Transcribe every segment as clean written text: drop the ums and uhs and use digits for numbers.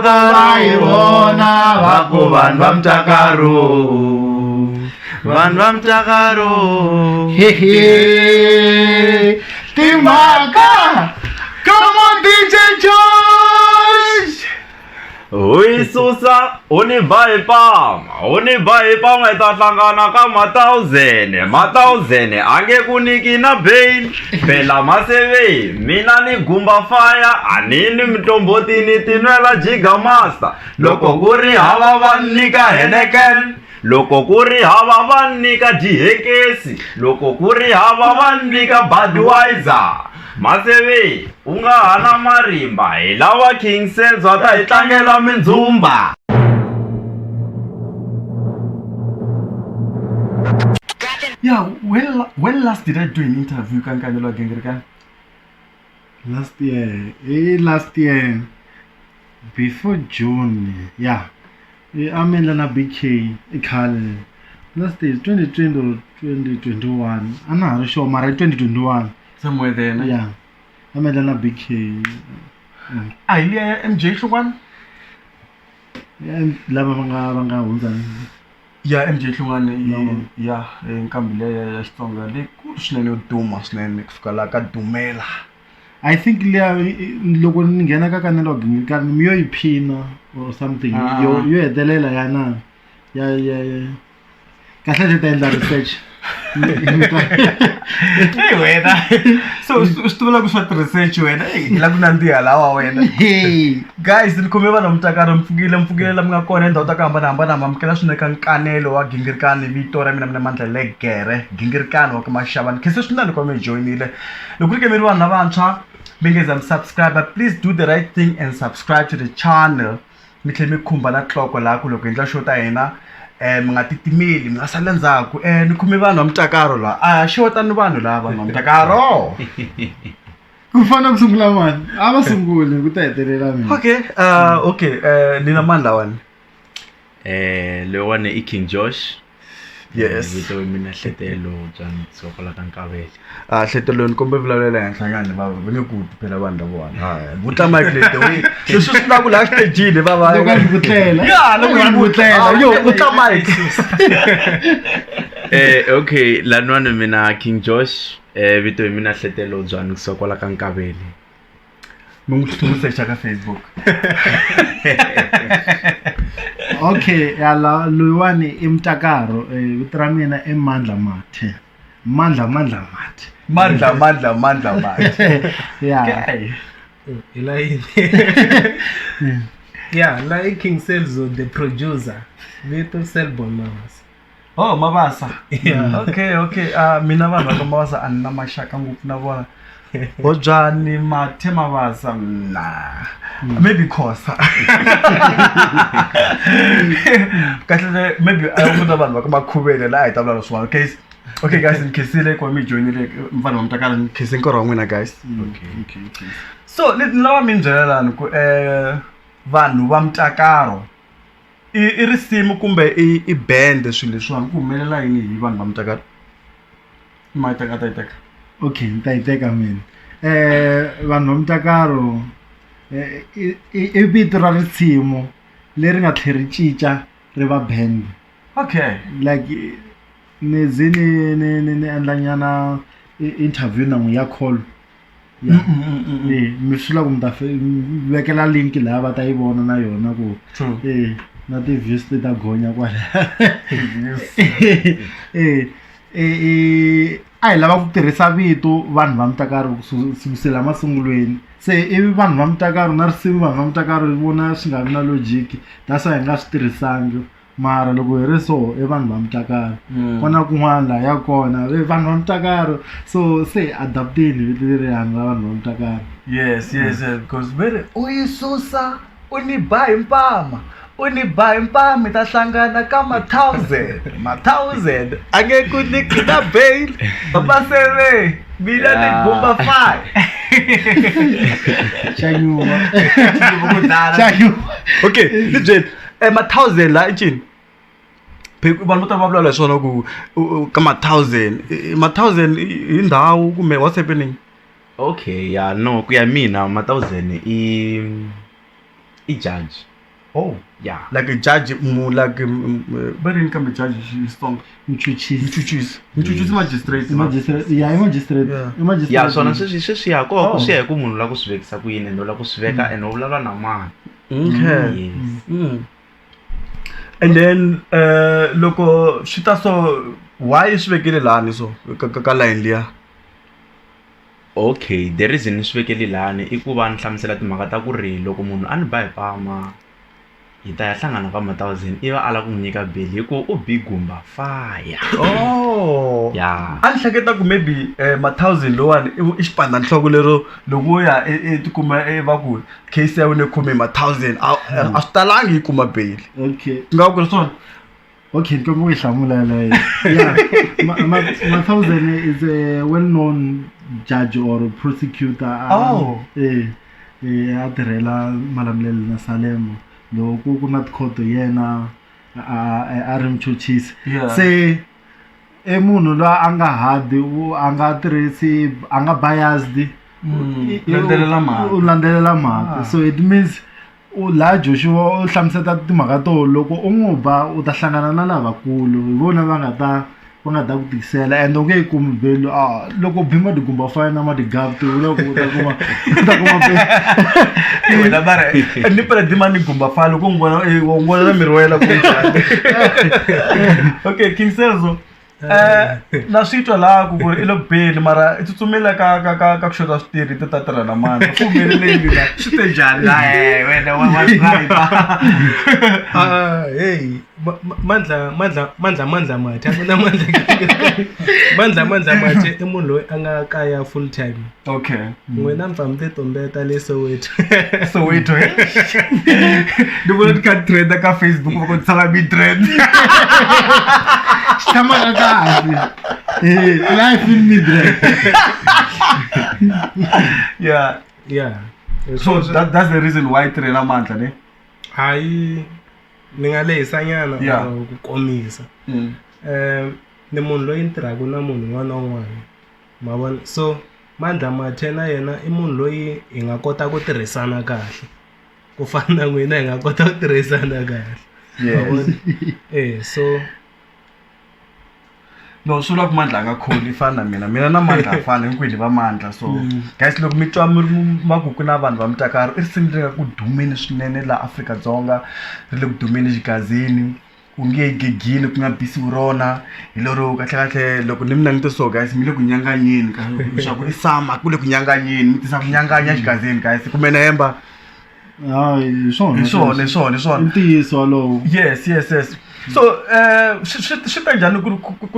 vaivona vaku vanhu va Mtakarow, vanhu va Mtakarow. Hehe, timhaka, come on DJ Josh. Uyisusa uniba ipama itahlangana ka 1000 ange kuniki na bail phela maseve mina ni gumba fire anini mtombotini tinwela jiga master loko kuri hava vanika Heineken, loko kuri hava vanika dihekesi, loko kuri hava vanika Budweiser. Maseve unga hana marimba ilawa King Cells wata itlangela mindzumba. Yeah, when last did I do an interview Nkanelo Gingirikani? Last year before June, yeah. I'm in a BK Ikale. Last year 2020 or 2021. I'm not sure, but 2021. Somewhere there, no? Yeah. I'm in a BK. Yeah, MJ Shungwan? Yeah, Lava Yeah, MJ Shungwan, yeah, Nkambile ya stonga. Le kushne uduma snene kufukala kadumela. I think loko ningena ka Nkanelo Gingirikani miyo iphina or something. Yo hetelela yana. Yeah. Kahle ta endla research. Hey wena. So usitula kuswa research wena. La kunandiya lawa wena. Hey guys, nikome vana Mtakarow mfukile mngakona endawo ta kuhamba na mamkela swinene ka Nkanelo wa Gingirikani vito ra mina Mandla Gingirikani wa kumashavani. Kese swinene kwa me joinile. Loko ke miri vana vantshwa mingeza subscribe, please do the right thing and subscribe to the channel. Mitle mikhumba na clock lakho loko endla show ta hina. Mngatitimeli mngasala ndzhaku nikhume vanhu va Mtakarow la shota ni vanhu lava va Mtakarow. kufana kusungula mani ava sunguli ku ta hetelela mina. Okay nina mani lawani Lewane King Josh. Yes, vito mina hletelo jang sokola ka Nkabele. hletelo ni kombe vulavulela henhla nyana va ve ku phela vanhu lavona vutla mic lete we leswi swi laku la stage ni va va loko ni butlela ya loko ni butlela yo vutla mic. Okay, lanwane mina King Josh vito mina hletelo jang sokola ka Nkabele. Munguthumusesha ka Facebook. Okay, yala luwani Mtakarow vitra mina Mandla Mathe. Mandla Mathe. Yeah. Yeah, like King Cells, the producer. Little Selbon Mavasa. Oh, Mavasa. Yeah. Okay. Mina vanhu va Mavasa anina mashaka ngopfu na vona. Ojani Mathe Mavasa nah. Maybe Khosa. Kahle maybe ayumuntu vanhu va Makhubele la ayitavula swona. Okay guys, nkhisile kwa mi joinile mfana wa Mtakarow nkhise nkoro wa n'wina guys. Okay. So ni lava mi byelelani ku vanhu va Mtakarow i risimu kumbe i band swilo leswiwani ku humelela yini hi vanhu va Mtakarow? Ma ta teka. Okay, nitayiteka mina. Vanhu va Mtakarow i vito ra risimu leri nga tlheri cinca ri va band. Okay. Like ni endla nyana interview na n'wi ya call. Mi swi lava ku mi ta vekela link laha va ta yi vona na yona ku na ti-views ti ta gonya kwala. A hi lava ku tirhisa vito vanhu va Mtakarow kusukela masungulweni. Se ivi vanhu va Mtakarow na risimu vanhu va Mtakarow hi vona swi nga vi na logic. That's why hi nga swi tirhisangi. Mara loko hi ri so i vanhu va Mtakarow. Kona kun'wana laha ya kona vanhu va Mtakarow. So se adapteni vito leri vanhu va Mtakarow. Yes, because very uyisusa uniba impama. Uniba impama ta hlangana ka 1000 ange ku nikita bail baba seve mina ni gumba 5 Chanyuma. Okay, legit 1000 la icini vanhu vo tala va vulavula swona ku ka 1000 i ndhawu kumbe what's happening? Okay, yeah, no, kuya mina 1000 i judge. Oh, yeah. like a judge, like but in come a judge is strong. Mchuchisi Magistrate. magistrate magistrate Yeah, swona sweswi ya kona swi ya hi ku munhu la ku swi vekisa ku yini ende la ku swi veka ende u vulavula na mani. Okay. Yes. And then loko swi ta so why swi vekile lani so ka line liya? Okay, the reason ni swi vekele lani i ku va ni hlamusela timhaka ta ku ri loko munhu a ni ba hi pama hi ta ya hlangana ka 1000 iva ala ku n'wi nyika beli hi ku u bigumba fire. Oh, yeah. a ni hleketa ku maybe 1000 lowani i xipanda nhloko lero loko ya tikuma va ku case ya wena khome 1000 a swi talangi yi kuma bail. okay Nga ku ri swona. okay ni kombela ku hlamula la yeah Mtakarow is a well known judge or prosecutor a tirhela Malamulele na Salemo loko ku na court yena a ri mchuchisi se munhu loyi a nga hard a nga tirhisi a nga biased u landzelela mhaka so it means la Joshua u hlamuseta timhaka to loko u n'wi ba u ta hlangana na lavakulu hi vona va nga ta ku tikisela and u nge yi kumi belu loko bima digumba fana na madigabti u loko u ta kuma wena bara ni pela dima ni gumba fana loko ngona na miri wa yena ku okay King Selzo na switwa la ku i lo beli mara i tsutsumela ka ku shota switiri ti tatela na mani pfumeleleni la swi te njhani wena wa right hey Mandla Mathe akuna Mandla Mathe i munhu loyi a nga kaya full time. Okay. N'wina mi fambe tombeta le Soweto ni vona ka trend ka Facebook va ku tsala mi trend xitama ka kahle life in midright yeah so that's the reason why train Mandla ne hayi ni nga lehisa nyana ku komisa ni munhu loyi ni tirhaka na munhu un'wana na un'wana ma vona so Mandla Mathe na yena i munhu loyi hi nga kota ku tirhisana kahle ku fana na n'wina hi nga kota ku tirhisana kahle so no swi vula ku Mandla a nga kholi fana na mina na Mandla a fana hinkwenu va Mandla so guys loko mi twa mi ri makuku na vanhu va Mtakarow i risimu ri nga ku dumeni swinene laha Afrika-Dzonga ri le ku dumeni xigazini ku nge gegini ku nga bisiwi rona hi lero kahlekahle loko ni mi langute so guys mi le ku nyanganyeni leswaku i sama ku le ku nyanganyeni mi tisa ku nyanganya xigazini guys kumena hemba hi swona i ntiyiso walowo yes so swi ta njhani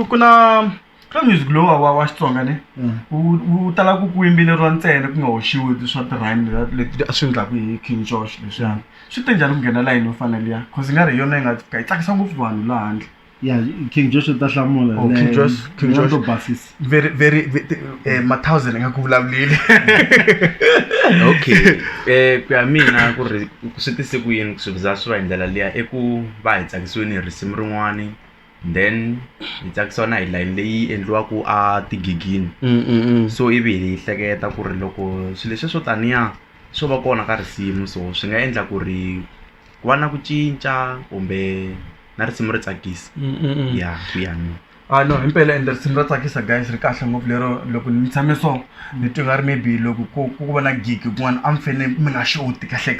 ku na music lowu wa Xitsonga ne u tala ku yimbeleriwa ntsena ku nga hoxiwi swa ti-rhyme leti a swi endlaku hi King Josh leswiyani swi te njhani ku nghena layini yo fana liya cause nga ri yona yi nga yi tsakisa ngopfu vanhu laha handle yeah King Josh ta hlamula King Josh to basis very 1000 nga ku vulavulile Okay ku ya mina ku ri swi tise ku yini ku swi za swi va hi ndlela liya i ku va hi tsakisiweni hi risimu rin'wani then hi tsakisiwa na hi line leyi endliwaku a tigigini so ivi hi hleketa ku ri loko swilo leswi swo taniya swo va kona ka risimu so swi nga endla ku ri ku va na ku cinca kumbe na risimu ri tsakisa ya ku ya mina no impela ende risimu ra tsakisa guys ri kahle ngopfu lero loko ni tshame so ni twa nga ri maybe loko ku va na gig kun'wana a mi fane mi nga xoti kahle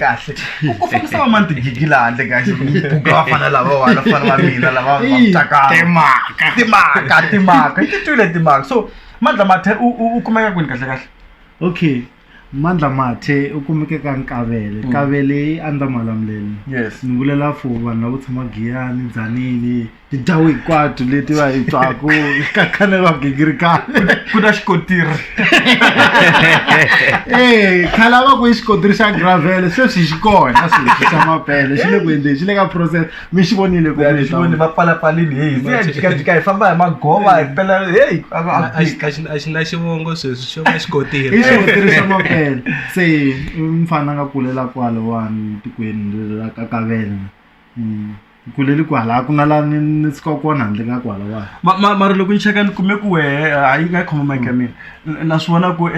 ku fambisa va mani tigigi laha handle guys buka va fana lavawani va fana va mina lava va Mtakarow timhaka i ti twile timhaka so Mandla Mathe u kumeka kwini kahle okay Mandla Mathe u kumeke ka Nkavele andza Malamulele yes ni vulela for vanhu lavo tshama Giyani Dzanini tindhawu hinkwato leti va hi twaku ka Nkanelo Gingirikani ku na xikotiri khale va ku i xikotiri xa gravel sweswi xi kona sweswi xa mapele xi le ku endleni xi le ka process mi xi vonile xivoni va pfalapfalini hey jikajika hi famba hi magova hi pela hey a xi na xivongo sweswi xo va xikotiri i xikotiri xa mapele se mfana nga kulela kwalewani tikweni la ka Nkavele kuleli kwala ku na la ni tsika kona handle ka kwala wa mara loko ni cheka ni kume ku wehe hayi nga khoma mic ya mina na swi vona ku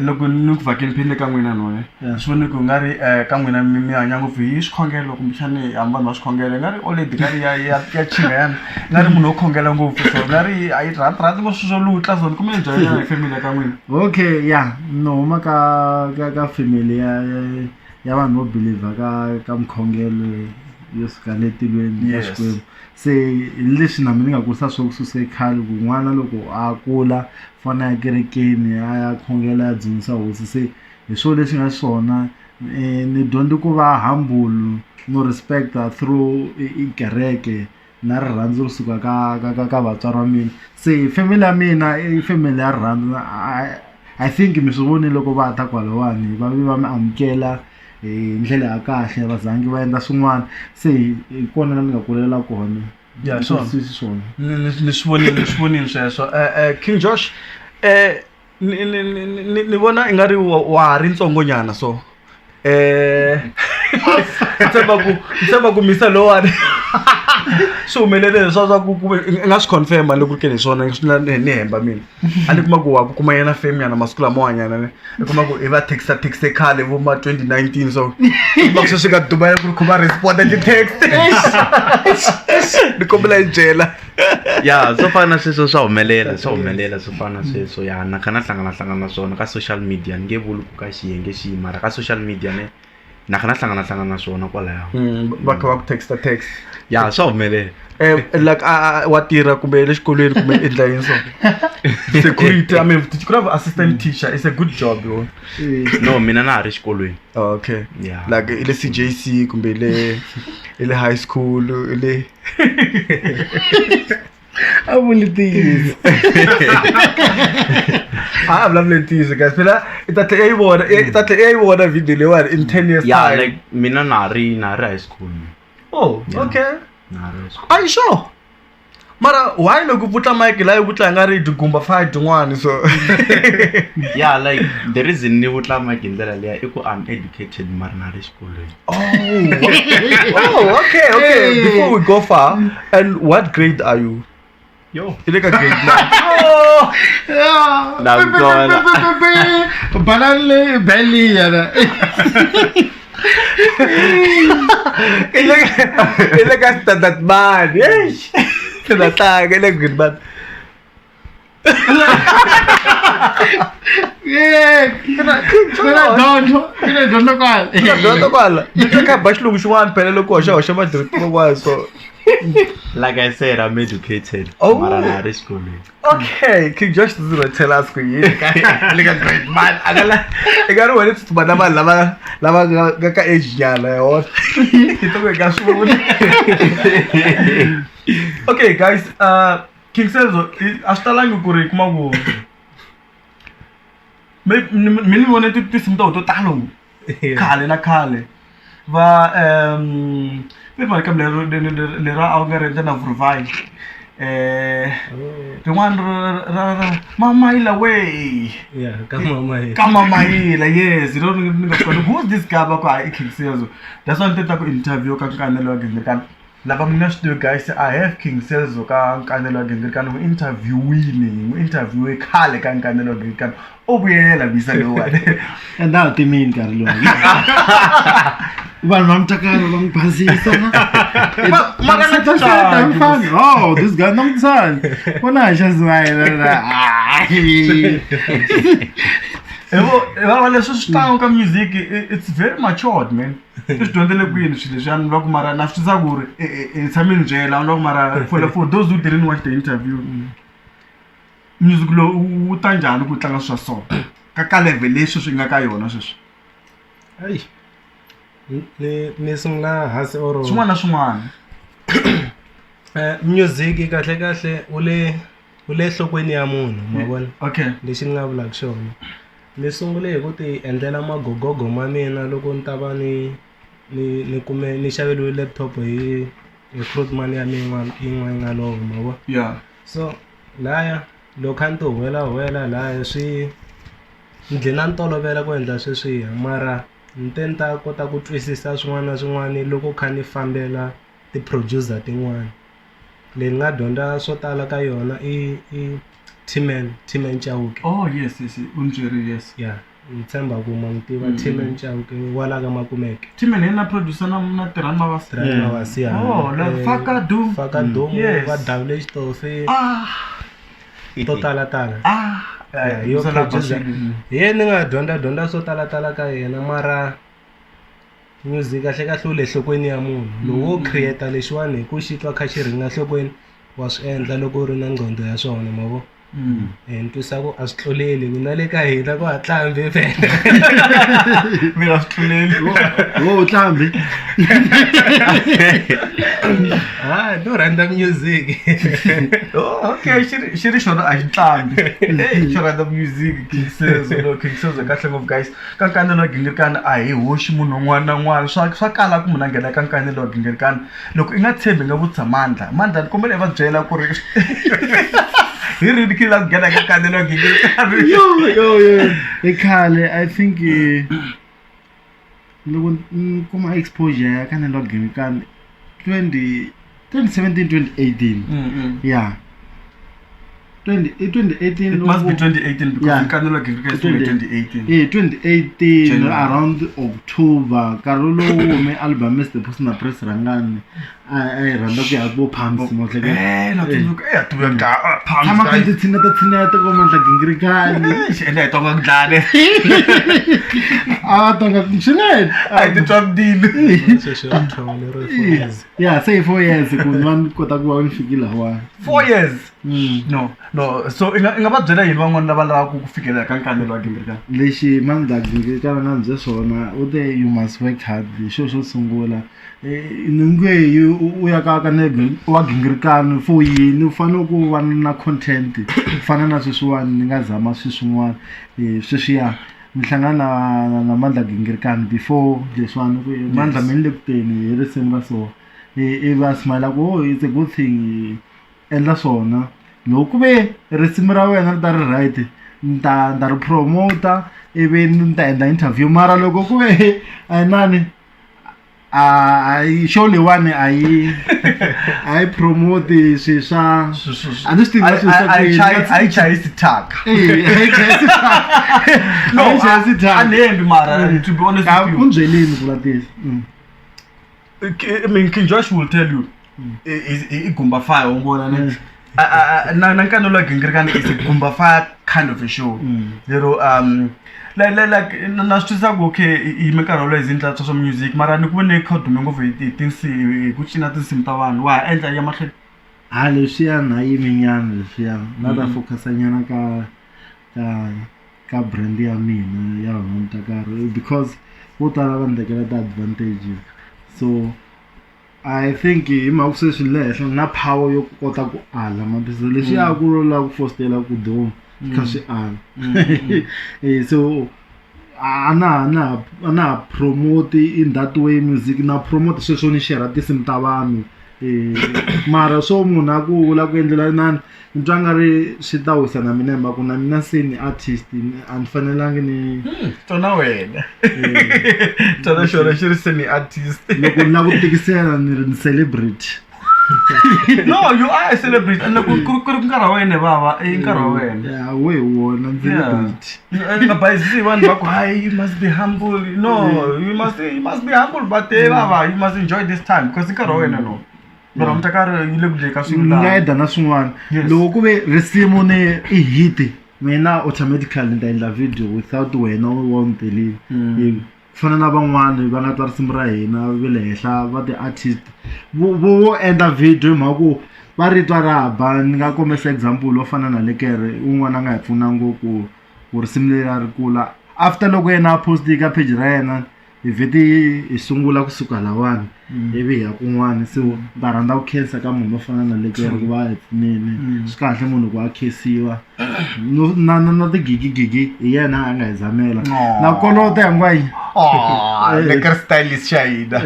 loko ni ku vhakeli phinde ka n'wina no swi vona ku nga ri ka n'wina mi hanya ngopfu hi swikhongelo kumbexani hambani va swikhongelo nga ri oledi nga ri ya chinga yani nga ri munhu wo khongela ngopfu so nga ri a yi rhandzi ngo swi swo lutla so ni kume njhani ya hi family ka n'wina okay ya no huma ka family ya vanhu vo believer ka mkhongelo yo suka letilweni ka Xikwembu se leswi na mina ni nga kurisa swo kususe khale ku n'wana loko a kula fana ya kerekeni ya khongela ya dzunisa hosi se hi swo leswi nga swona ni dyondze ku va humble no respect through kereke na rirhandzu ro suka ka vatswari va mina se family ya mina i family ya rirhandzu I think mi swi voni loko va ta kwalawani va mi amukela ndlela ya kahle va zangi va endla swin'wana se hi kona ni nga kulela kona ya swona ni swi vonile sweswo King Josh ni vona i nga ri wa ha ri ntsongonyana so tshemba ku misa lowani swi humelele leswa ku i nga swi confirma loko ke ni swona ni hemba mina a ni kuma ku wa ku kuma yena fame yana masiku lamawanyana ne ni kuma ku i va texta khale vo ma 2019 so kuma ku sweswi ka Dubai ku ri khoma responda ti-text ni kombela hi byela ya swo fana sweswo swa humelela swo fana sweswo ya na kana hlangana swona ka social media ni nge vuli ku ka xiyenge xihi mara ka social media na kana hlangana swona kwalaho va kha va ku texta text ya swa humelela like wa tirha kumbe le xikolweni kumbe endla yini so security I mean did you have assistant teacher it's a good job yo no mina na ha ri xikolweni okay yeah like ile CJC kumbe ile high school ile I will tease. I love the tease guys but I want a video in 10 years yeah time. like mina na ri high school Oh yeah. Okay na high school are you sure mara why loko putla mic la yi putla nga ri digumba 5 din'wani so yeah like the reason ni vutla mic ndlela leya I ku uneducated mara na ri xikolweni oh okay before we go far and what grade are you yo ile ka grade 9 banale belly yana ile ka standard man yes tinatanga ile good man Kina kwala ka bachelor xin'wana phela loko hoxa madrip wa so like I said I'm educated mara na ri xikolweni okay King Josh is going to tell us ku yini like a great man agala igari wena tsuba na vanhu lava ka age nyana yo ito ka swona okay guys King Selzo asitalangi ku ri kuma ku mi vona tisimta to talo khale na khale va mi va ka le ra a nga renta na provide rin'wana ra mama ila way yeah ka mama ila yes you know who's this guy ba ku King Selzo that's why ndita ku interview ka Nkanelo wa Gingirikani lava mina studio guys I have King Selzo ka Nkanelo wa Gingirikani mu interview khale ka Nkanelo wa Gingirikani obuyela bisa lo wa and now the mean Carlo Vanhu va Mtakarow va ngiphasisa oh this guy nomtsani kona xazwayela va leswi swi tanga ka music it's very matured man swi dyondzele kwini swilo leswi va ku mara na swi tisa ku ri tshame ni byela va ku mara for those who didn't watch the interview music lo wu ta njhani ku tlanga swa so ka level leswi swi nga ka yona sweswi ai ni sungula hasi oro swin'wana na swin'wana music kahle ule nhlokweni ya munhu ma vona okay lexi ni nga vulaka xona ni sungule hi ku ti endlela magogogo ma mina loko ni ta va ni kume ni xaveliwe laptop hi fruit money ya mina yin'wana ma vona yeah so laya loko ni to huwela laya swi ndzi na ntolovela ku endla sweswiya mara ni ta kota ku twisisa swin'wana na swin'wana loko kha ni fambela ti-producer tin'wana leyi ni nga dyondza swo tala ka yona i Timen Chauke. Oh yes unjeri yes Ya ni tshemba ku ma n'wi tiva Timen Chauke wala ka Makumeke. Timen yena producer na tirhani mavasi Mavasi ya Faka Doom va Davule Xitofi to tala yo producer yena nga dyondza swo tala ka yena mara music kahle u le nhlokweni ya munhu lowo creator lexiwani hi ku xitwa kha xi ringa nhlokweni wa swi endla loko u ri na nqondo ya swona mavo ni twisa ku a swi tluleli mina le ka hina ku hatlambi mina swi tluleli tlambi no random music okay xi ri xona a xi tlambi xo random music King Sezo kahle ngopfu guys ka Nkanelo wa Gingirikani a hi hoxi munhu un'wana na un'wana swa kala ku munhu a nghena ka Nkanelo wa Gingirikani loko i nga tshembi nga vutisa Mandla ni kombela i va byela ku ri hi rini ki la ku nghena ka Nkanelo wa Gingirikani yo i khale I think loko ni kuma exposure ya Nkanelo wa Gingirikani 2017 2018 yeah 2018 it must be 2018 because Nkanelo wa Gingirikani is 2018 2018 around October karolo hume album Mr. Pusna Press Rangani ai randa ku ya bo pumps motleke na tuka tu ka pumps ama kanti tsina ko Mandla Gingirikani ene tonga kudlane tonga kushine ai ti top deal yeah say 4 years ku man kota ku va nifikile hawa 4 years no so inga va byela yini van'wana lava lava ku fikelela ka Nkanelo wa Gingirikani lexi Mandla Gingirikani nga bye swona u te you must work hard xo sungula ningwe u ya ka Nkanelo wa Gingirikani for yini u fanele ku va na content fana na sweswiwani ni nga zama swin'wana sweswiya ni hlangana na Mandla Gingirikani before leswiwani ku Mandla mi le kuteni hi risimu ka so i va smile ku it's a good thing endla swona loko ve risimu ra wena ri ta ri right nda ri promoter ivi ni ta endla interview mara loko ku ve nani show leyiwani a yi promote swi swa a ni swi tivi swi swa a yi chayisi thaka a ni hembi mara to be honest with you u byeleni ku la tisi I mean King Josh will tell you i Gumba Fire ubona ne na Nkanelo wa Gingirikani is a Gumba Fire kind of a show you know like na switsa ku okay i Mtakarow izindla swa music mara ni ku ne khodume ngopfu hi tinsimu ku cina tinsimu ta vanhu wa endla ya mahlweni leswiya na yiminyana leswiya na ta focusa nyana ka brand ya mina ya Mtakarow because vo tala va ndekela ta advantage so I think hi mhaka se swi lehla na power yo kota ku ala mabhizi leswi ya ku la ku fostela ku doma kha swi ala so ana promote in that way music na promote sweswo ni share tinsimu ta vanhu mara swo munhu a ku vula ku endlela nani ni twa nga ri swi ta wisa na mina hi mhaka na mina se ni artist a ni fanelangi ni tona wena tona xona xi ri se ni artist loko ni la ku tikisela ni ri ni celebrity no you are a celebrity and ku ri nkarhi wa wena bava i nkarhi wa wena we wona ni celebrity nga bayisi vanhu va ku hi you must be humble no you must be humble but bava you must enjoy this time because nkarhi wa wena no mara Mtakarow yi le ku dleka swin'wana nga yeda na swin'wana loko ku ve risimu ni i hit mina automatically ni ta endla video without wena u won't believe fana na van'wana va nga twa risimu ra hina ve le henhla va ti-artist vo endla video hi mhaka ku va ri twa ra ba ni nga kombisa example wo fana na Lekere un'wana a nga hi pfuna ngopfu ku risimu leri a ri kula after loko yena a posti ka page ra yena hi vheti hi sungula kusuka lawani ivi hi ya kun'wana so va rhandza ku khensa ka munhu wo fana na Lekere ku va hi pfunile swi kahle munhu ku a khensiwa na tigigigigi hi yena a nga hi zamela na kolota hinkwayi Lekere stylist xa hina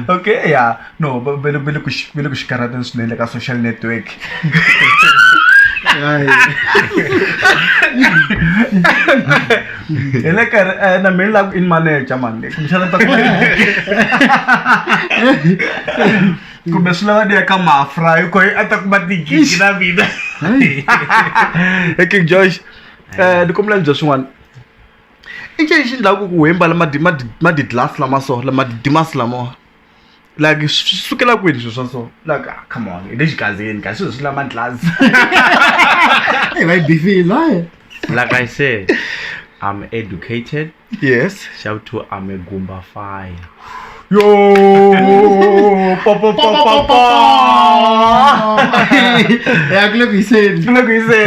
okay no vele ku xikarateni swinene ka social network Like na main lag in manager man. Kumshana ta kumesula dia kama fry ko atakbatiki kina vida. King Josh de kumla Josh one. Inje ishinda ukuwemba la madi glass la maso la madi dimas la mo. Like sukela kwini so like come on it is gazini guys so la man glass. Hey, why be Like I said, I'm educated. Yes. Shout to I'm a Gumba fire. Yo, papa. Yeah, look, he said.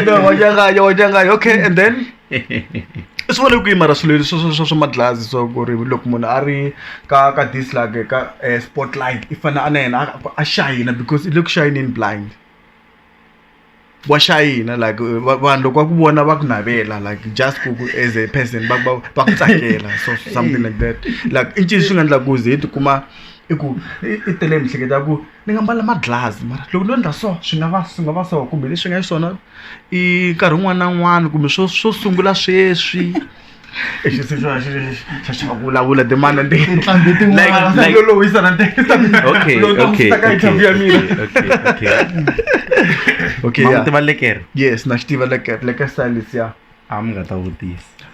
Wajanga. Okay, and then it's one of the marasuli so madlazi so gori look monari ka this like ka spotlight if an a shine because it looks shiny in blind. Washayina like vanhu kwakubona vakunavela like just as a person vakutsakela so something like that like incini swi nga endla ku ze tikuma i tele mihleketa ku ni nga mbala maglass mara loko no endla so swi nga va so kumbe leswi nga swona i nkarhi wun'wana na wun'wana kumbe swo sungula sweswi vulavula demanda okay Mama tiva lekere. Yes na tiva lekere style ya I'm nga ta vutisa.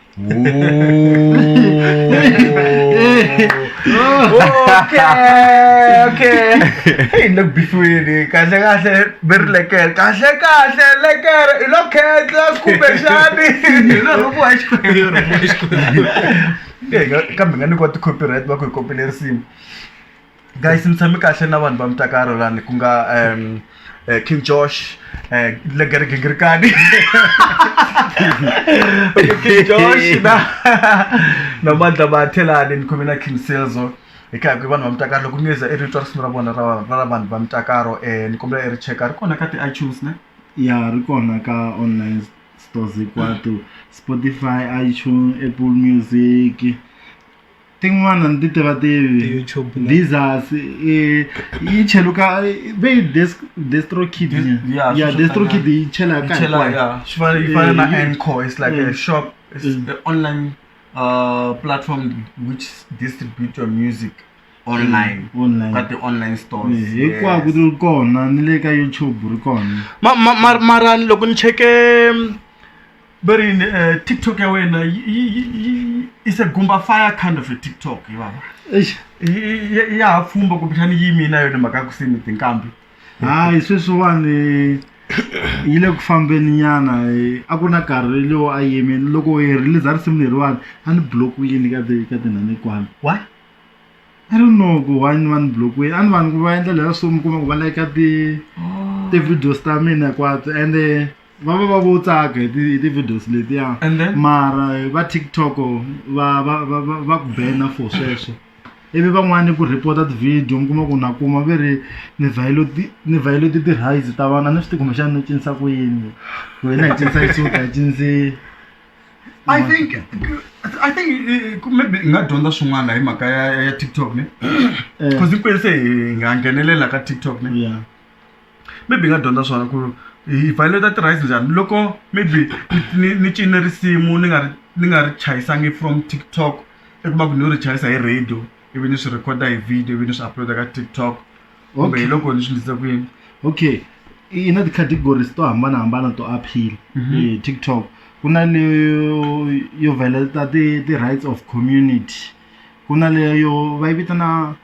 Okay. Hey, look before it. Kahle ber lekere. Kahle lekere. Ilokhetla kubeshani. No bo ashko. Yeah, kambe ngani kwa copyright bakho copyright sim. Guys, simtshame kahle na vanhu va Mtakarow lani ku nga King Josh Mandla Gingirikani. King Josh na Mandla Bathelani nikhomena King Selzo ekhaya ku vanhu va Mtakarow loko ngeza erito ra vona ra vanhu va Mtakarow nikombela ri checka ri kona ka ti iTunes ne ya ri kona ka online stores hinkwato Spotify, iTunes, Apple Music. Tin'wana ndi tiva tivi these are yi cheluka ve DistroKid yeah DistroKid yi chela ka yeah swi fana na Anchor it's like a shop it's an online platform which distribute your music online got the online stores hinkwako ri kona ni le ka YouTube ri kona mara loko ni cheke very TikTok ya wena is a Gumba fire kind of a TikTok yababa ya fumba kubithani yimi nayo nemaka kusini tinkambi hayi sweswiwani yile ku fambeni nyana akuna karhi lo ayimi loko yi release risimu leriwani ani block yini ka tinani kwani why I don't know go one block we ani vanhu ku va endla leswo mi kuma ku va like ti videos ta mina kwato and va vutsaka ti videos letiya mara va TikTok va ku bana for sweswo ivi van'wani ku reporta ti video mi kuma ku na kuma veri ni violate ti rights ta vana ni swi ti kumbexana ni cinisa ku yini wena hi cinisa isuka hi cinisi I think maybe nga dyondza swin'wana hi mhaka ya TikTok ne because hinkwenu se hi nga nghenelela ka TikTok ne yeah maybe nga dyondza swona ku hi violate ti rights njhani loko maybe ni cina risimu ni nga ri chayisangi from TikTok ekuva ku ni ri chayisa hi radio ivi ni swi recorda hi video ivi ni swi uploada ka TikTok kumbe hi loko ni swi ndlisa ku yini okay i na ti-categories to hambanahambana to appeal TikTok ku na leyo yo violate ti-rights of community ku na leyo va yi vitana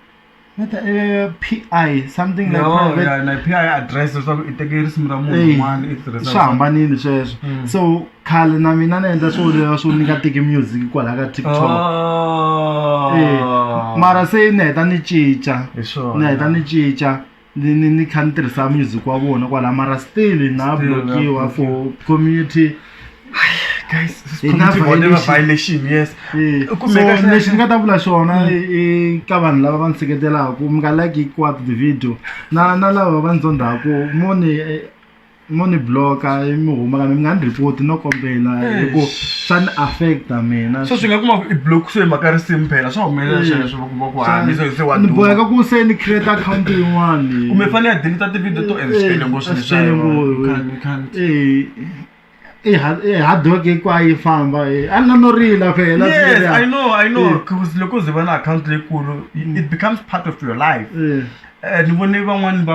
PI something like private na PI address leswaku i teke risimu ra munhu un'wana i tirhisa swi hambanile sweswo so khale na mina ni endla swo ni nga teki music kwala ka TikTok mara se ni heta ni cinca ni kha ni tirhisa music wa vona kwala mara still na blockiwa for community guys violation yes so lexi ni nga ta vula xona ka vanhu lava va ni seketelaka mi nga like hinkwato ti-video na lava va ni zondaku moni mo ni block-a mi huma ka mi nga ni report no kombela hikuva swa ni affecta mina so swi nga kuma i block swi mhaka risimu phela swa humelela sweswo va ku se wa ni boheka ku se ni create account yin'wani kumbe fane ya delete ti-video to switele ngopfu hard work hinkwayo yi famba a ni no rila phela yes I know because loko ze va na account leyikulu it becomes part of your life ni vone van'wani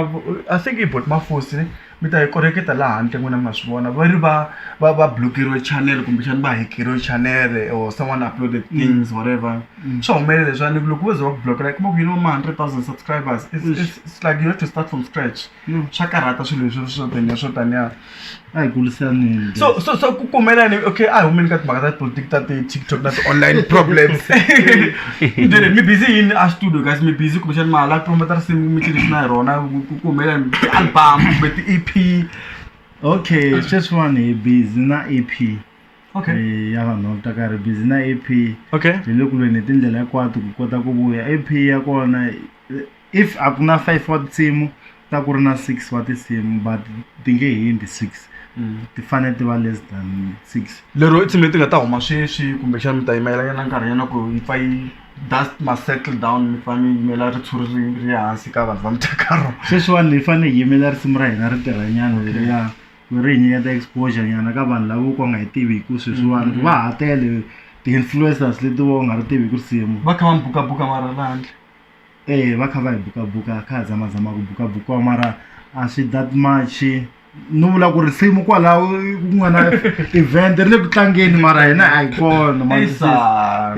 I think i bought mafosi mi ta yi koreketa laha handle n'wina mi nga swi vona va ri va blockeriwe channel kumbexani va hekeriwe channel or someone uploaded things whatever swa humelela leswiwani loko vo ze va ku blockera kuma ku yini va ma 100,000 subscribers it's like you have to start from scratch swa karhata swilo leswi swo taniya a hi kulisanini so ku kumelani okay a hi humeni ka timhaka ta politiki ta ti-TikTok na ti-online problems ndele mi busy yini a studio guys mi busy kumbexani ma hala promota risimu mi tlilisi na hi rona ku humelani ti-album kumbe ti-EP okay sweswiwani hi busy na EP okay ya vanhu Mtakarow busy na EP okay hi le ku lweni hi tindlela hinkwato ku kota ku vuya EP ya kona if a ku na 5 wa tinsimu ta ku ri na 6 wa tinsimu but ti nge hindi 6 ti fanele ti va less than 6 lero tinsimu leti nga ta huma sweswi kumbexani mi ta yimayelanyana nkarhinyana ku yi pfa yi dust ma settle down mi fane mi yimela ritshuri ri hansi ka vanhu va Mtakarow sweswiwani hi fanele hi yimela risimu ra hina ri tirhanyana leriya ri hi nyiketa exposure nyana ka vanhu lava ku nga hi tivi hi ku sweswiwani ku va ha tele ti-influencers leti vo nga ri tivi hi ku risimu va kha va mi bukabuka mara landle va kha va hi bukabuka kha ha zamazama ku bukabukiwa mara a swi that much no vula ku risimu kwalaho ku nga na event ri le ku tlangeni mara hina a hi kona mara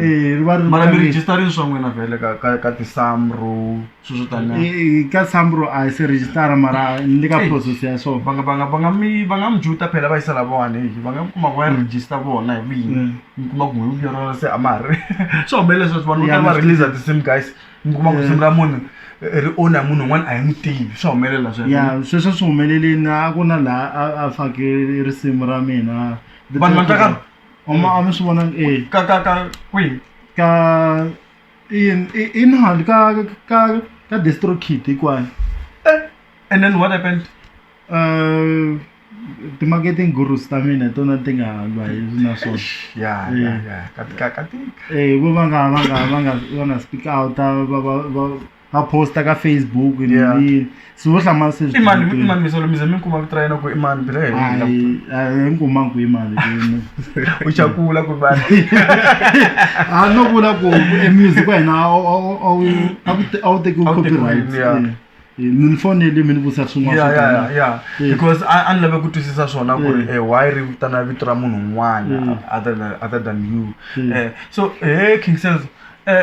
mi registerini swa n'wina vhele ka ti-samro sweswo taniya ka samro a hi se registara mara ni le ka process ya so va nga mi juta phela va yisa lavawani va nga kuma ku ya register vona hi vini mi kuma ku n'wi vuyerona se a mari swa humelela sweswo vanhu vo tala va release ti-sim guys mi kuma ku simu ra munhu ri ona munhu un'wana a hi n'wi tivi swa humelela ya sweswo swi humelelini a ku na laha a fake risimu ra mina vanhu va Mtakarow a mi swi vona ka kwihi ka inhali ka distro kit hinkwayo and then what happened ti-marketing gurus ta mina hi tona ti nga lwa na swona vo va nga speak out va posta ka Facebook swi vo hlamala se imani misolo mize mi kuma vito ra yena ku imani bile hi nkumangi ku imali u chakula ku vanhu a no vula ku music wa hina a wu tekiwi copyright ni fonele mi ni vutisa swin'wana because a ni lave ku twisisa swona ku ri why ri vitana vito ra munhu un'wana other than you so King Cells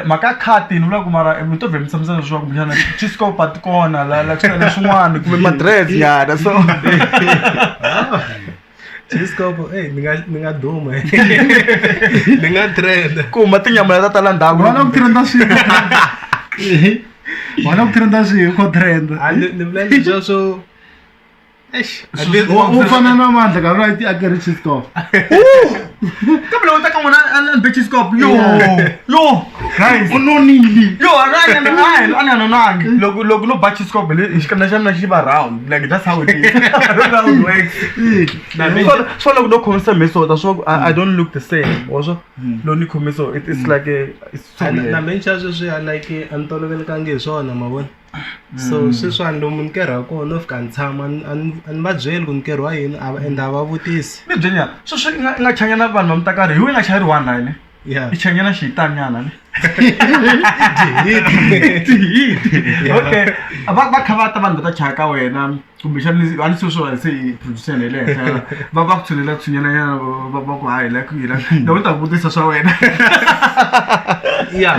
maka khati ni vula ku mara mi to vhe mi tshamisana leswaku kumbexana Chiscope a ti kona la ku tala swin'wana kumbe madress yana so Chiscope ni nga duma ni nga trend kuma tinyama ta tala ndhawu wena ku trenda swilo wena ku trenda swilo ko trend ni vula leswiya swo u fana na Mandla ka right a keri Chiscope kambe loko ta ka n'wina a ni Chiscope yo guys u nonile yo a ni anonangi loko no ba Chiscope xikandza xa mina xi va round like that's how it is round works so loko no khomisa meso so I don't look the same also lo ni khomiso it's like it's so na mencha sweswi a like a ni tolovelekangi hi swona ma vona so sweswiwani lomu ni kerha kona no fika ni tshama a ni va byeli ku ni kerhiwa yini ende a va vutisi mi byenya sweswi nga chanyana vanhu va Mtakarow hi we nga chayeri one line i chanyana xitanyana ne okay va kha va ta vanhu va ta chaya ka wena kumbexani a ni sweswo se i producer ne le henhla va ku tshulela tshunyana va ku hayi la ku yila loko ta vutisa swa wena ya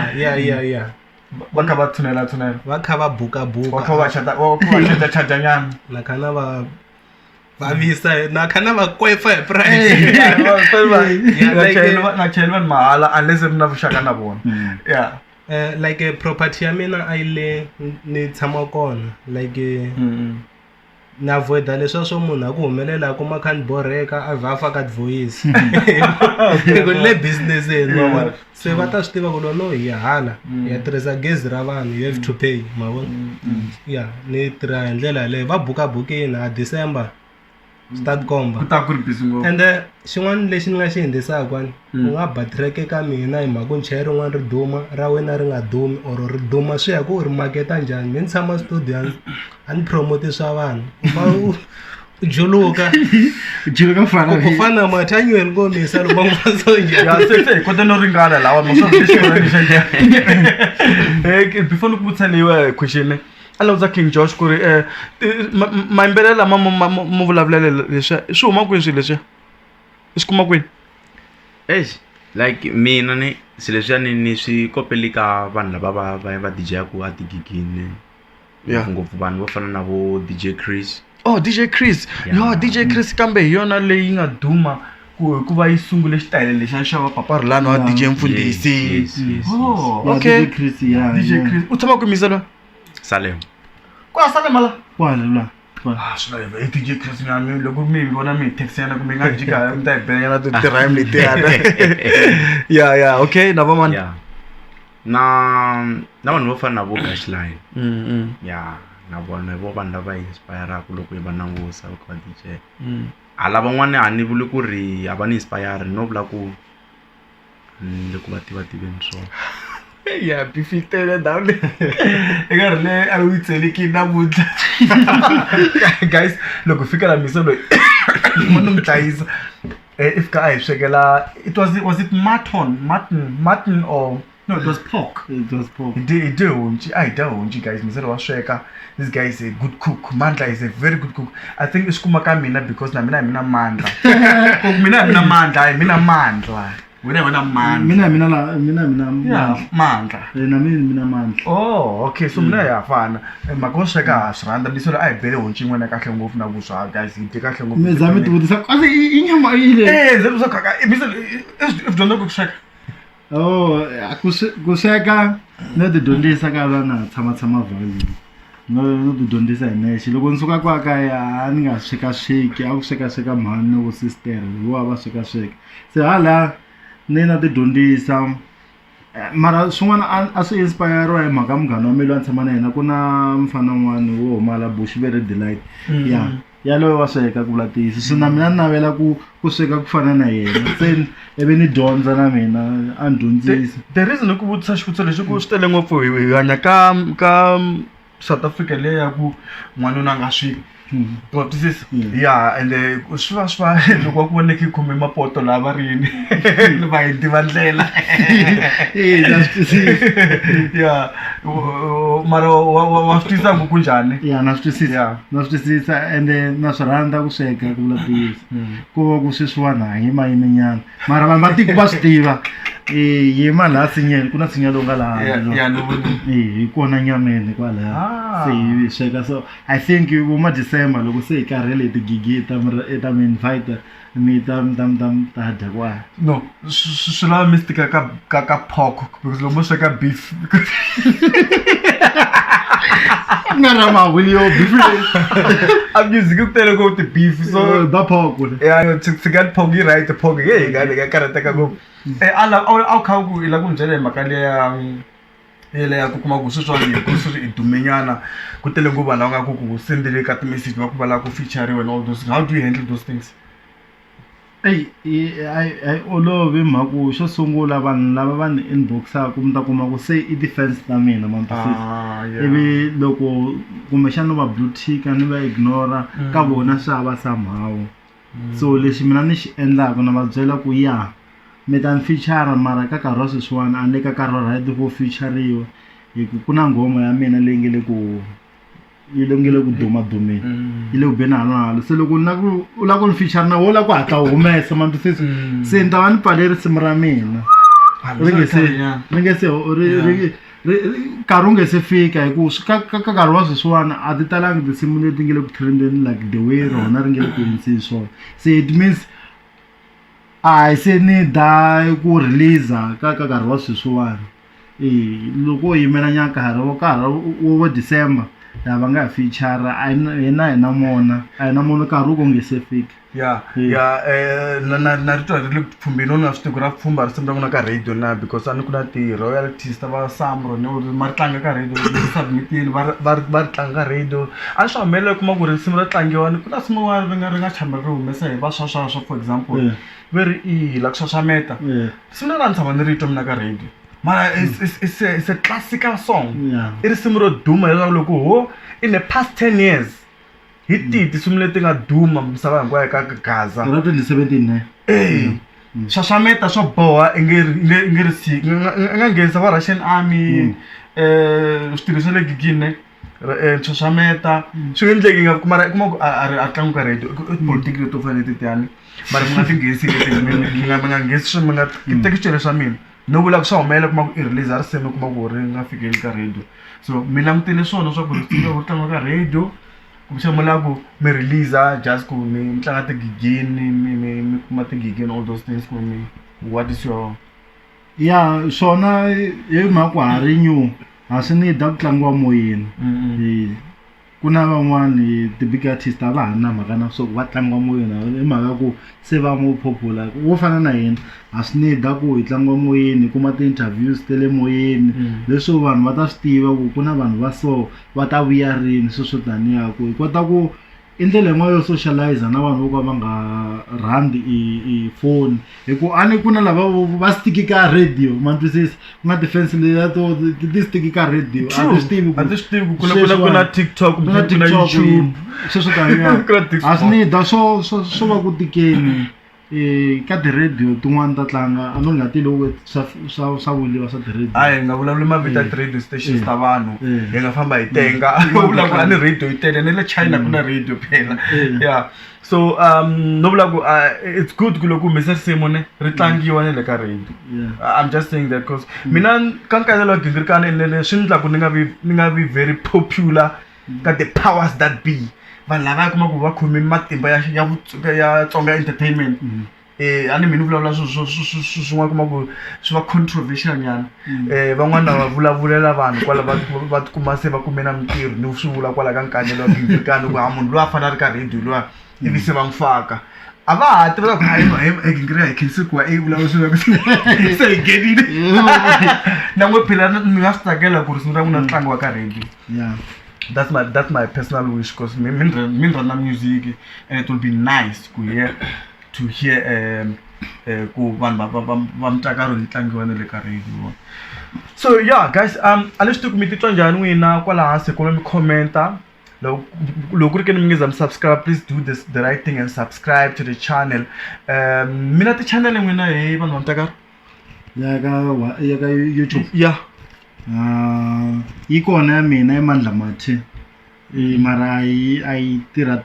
va kha va tshunela va kha va bukabuka va kha va chata nyana na khana va visa na khana va kwefa hi price na chayeli vanhu mahala unless ri na vuxaka na vona like property ya mina a yi le ni tshama kona like na avoida leswiya swo munhu a ku humelela a kuma kha ni borheka a vha a faka voice ku le businesseni mavona se va ta swi tiva ku lono hi hala hi ya tirhisa gezi ra vanhu you have to pay mavona ni tirha hi ndlela yaleyo va bukabukini a December start komba ku ta ku ri busy ngopfu ende xin'wana lexi ni nga xi endlisaka u nga ba track eka mina hi mhaka ku chayeri rin'wana ri duma ra wena ri nga dumi or ri duma swi ya ku u ri maketa njhani mi ni tshama studio a ni promote swa vanhu u juluka juluka fana ku fana mathanyweni ngomisa lo bangwazo ya se kota no ringana lawa mo before ku butsaniwa question ala uza King Josh ku ri maimbelela mo vulavulele leswi swi huma kwini swilo leswi swi kuma kwini like mina ni swilo leswiya ni swi kopeli ka vanhu lava va DJ-aku a tigigini ngopfu vanhu vo fana na vo DJ Chris. Oh, DJ Chris. Yo, DJ Chris kambe hi yona leyi nga duma ku va yi sungule xitayile lexi a xava paparulano wa DJ Mfundisi. Oh, okay. DJ Chris ya DJ Chris u tshama ku miselo Salem kwa Salem mala kwala swi la DJ Chris na mi loko mi vona mi text yana kumbe nga jika mi ta bela to the rhyme leti yana yeah okay na vama na vanhu vo fana na vo Gashline na vona vo vanhu lava inspire-aku loko hi va langusa ka DJ hala van'wana a ni vuli ku ri a va ni inspire no vula ku ni ku va tiveni swona ya bifitele down eka ri le a wi tseleki namuntlha guys loko fika la miselo munhu mtlayisa if ka a hi swekela it was it mutton or no, it was pork. It was pork. I don't, guys. This guy is a good cook. Mandla is a very good cook. I think it's kumaka mina because na mina Mandla. Mina Mandla. Mina Mandla. Oh, okay. So mina ya fana. Makosheka asranda bisolo ai bele honchingwe na kahle ngofu na buswa guys. Ite kahle ngofu. Mezami tubudisa kwazi inyama ile. Zeluza kaka. Bisolo if don't know kusheka. Oh, kuseka no tidondzisa ka vana tshama vhali no tidondzisa hi nexe loko ni suka kwa kaya ni nga sweka a ku sweka mhani no sister vo va sweka se hala ni na tidondzisa mara swin'wana a swi inspire hi mhaka munghana wa mina tshama na yena ku na mfana wun'wana wo huma la Bush very delight yaloyo wa sweka ku vula tiyisi so na mina ni navela ku sweka ku fana na yena se ivi ni dyondza na mina a ni dyondzisa the reason ku vutisa xivutiso lexi ku swi tele ngopfu hi hanya ka South Africa leya ku n'wanuna nga swi twisisa ende swi va loko ku voneke khome mapoto lava rini va hi tiva ndlela mara wa swi twisisa ku njhani na swi twisisa ende na swi rhandza ku sweka ku vula tiyisi ku va ku sweswiwani hi mayimenyana mara vanhu va tiko va swi tiva hi mani laha sinyeni ku na sinyelo nga laha hi kona nyameni kwalaya se hi sweka so I think vuma December loko se hi karhele tigigi ta mi invite mi ta dya kwala no swi lava mi stika ka pork because loko mo sweka beef nga ra mahuli yo beef I'm using ku tele ko ti beef so da pork tsigan pork yi right pork ye ga karateka go ala au kha ku ila ku njele makale ya ele ya ku kuma ku sweswani ku swi idumenyana ku tele nguva la nga ku sendele ka message va ku vala ku feature and all those how do you handle those things I olove mhaku xo sungula vanhu lava va ni inboxaku mi ta kuma ku se i defense ta mina mampasisi ivi loko kumbexana va blue tick ni va ignora ka vona swa va somehow so lexi mina ni xi endlaka na va byela ku mi ta ni feature mara ka nkarhi wa sweswiwani a ni ka nkarhi wa right ku featureiwa hi ku na nghoma ya mina leyi nge le ku yi longele ku dumeni yi le ku beni halalo se loko u lava ku ni feature na wo la ku hatla u humesa mantwisisi se ni ta va ni pfale risimu ra mina ri nge se nkarhi wu nge se fika hi ku ka nkarhi wa sweswiwani a ti talangi tinsimu leti nge le ku trendeni like the way rona ri nge le ku endliseni swona se it means a hi se ni da ku release ka nkarhi wa sweswiwani loko u yimela nkarhi wo December ya va nga feature hina mona a hi na mona nkarhi ku nge se fika ya na rito ri le pfumbeni ona swi tiku ra pfumba ri sembla ku na ka radio na because a ni ku na ti-royalties ta va samro ma ri tlanga ka radio submitini va ri tlanga ka radio a ni swi humelela kuma ku ri nsimu ra tlangiwani ku na nsimu wun'wana ri nga chamela ri humesa hi va swaswaswa for example ve ri i la ku xaxameta nsimu na la ni tshama ni rito mina ka radio mara it's a classical song i risimu ro duma leswaku loko ho in the past 10 years hi tinsimu leti nga duma misava hinkwayo ka gaza ra 2017 xaxameta swo boha i nge ri siki nga nghenisa va Russian army switirhiso le gigini xaxameta swi endleki nga kuma ku a tlangu ka radio politiki leto fanele titiyani mara mi nga ti nghenisi mi nga nghenisi mi nga teki swicele swa mina no vula ku swa humelela kuma ku i release a risimu kuma ku ri nga fikeli ka radio so mi langutele swona swa ku ri tlanga ka radio kumbe mi lava ku mi release just ku mi tlanga tigigini mi kuma tigigini all those things ku mi what is your ya swona hi mhaka ku ha ri new a swi ni da ku tlangiwa moyeni ku na van'wani ti-big artist a va ha na mhaka na swo va tlangiwa moyeni hi mhaka ku se va mo popular wo fana na hina a swi ni da ku hi tlangiwa moyeni kuma ti-interviews te le moyeni leswo vanhu va ta swi tiva ku ku na vanhu va so va ta vuya rini sweswo taniya ku hi kota ku i ndlela yin'wana yo socialize na vanhu vo ka va nga rhandi i phone hikuva a ni ku na lava va stiki ka radio ma twisisi ku nga ti-fence leya to ti stiki ka radio a ti swi tivi ku na TikTok ku na YouTube sweswo taniya a swi ni da swo va ku tikeni ka ti-radio tin'wana ta tlanga a no nga ti loko swa vuliwa swa ti-radio a hi nga vulavuli mavito ya ti-radio stations ta vanhu hi nga famba hi tenga vula ku a ni radio yi tele ne le China ku na radio phela yeah so no vula ku it's good ku loko humesa risimu ne ri tlangiwa ne le ka radio I'm just saying that because mina ka Nkanelo wa Gingirikani ne swi endla ku ni nga vi very popular ka the powers that be vanhu lava kuma ku va khomi matimba ya Tsonga entertainment a ni mini vulavula swin'wana kuma ku swi va controversial nyana van'wana va vulavulela vanhu kwala va tikuma se va kume na mintirho ni swi vula kwala ka Nkanelo wa Gingirikani ku munhu loyi a fanele a ri ka radio loyi ivi se va n'wi faka a va ha tiva ku Gingirikani hi khensiwa vulavula swilo se hi genile na n'wi phela ni nga swi tsakela ku ri simu ra n'wina tlangiwa ka radio that's my personal wish because me run music and it will be nice to hear ku vanhu va Mtakarow tlangiwa na le ka radio so yeah guys a ni swi tivi ku mi titwa njhani n'wina kwala hansi ku mi commenta loko ku ri ke ni mi nge za mi subscribe please do the right thing and subscribe to the channel mina ti-channel n'wina hi vanhu va Mtakarow ya ka YouTube yeah yi kona ya mina i Mandla Mathe mara a yi tirha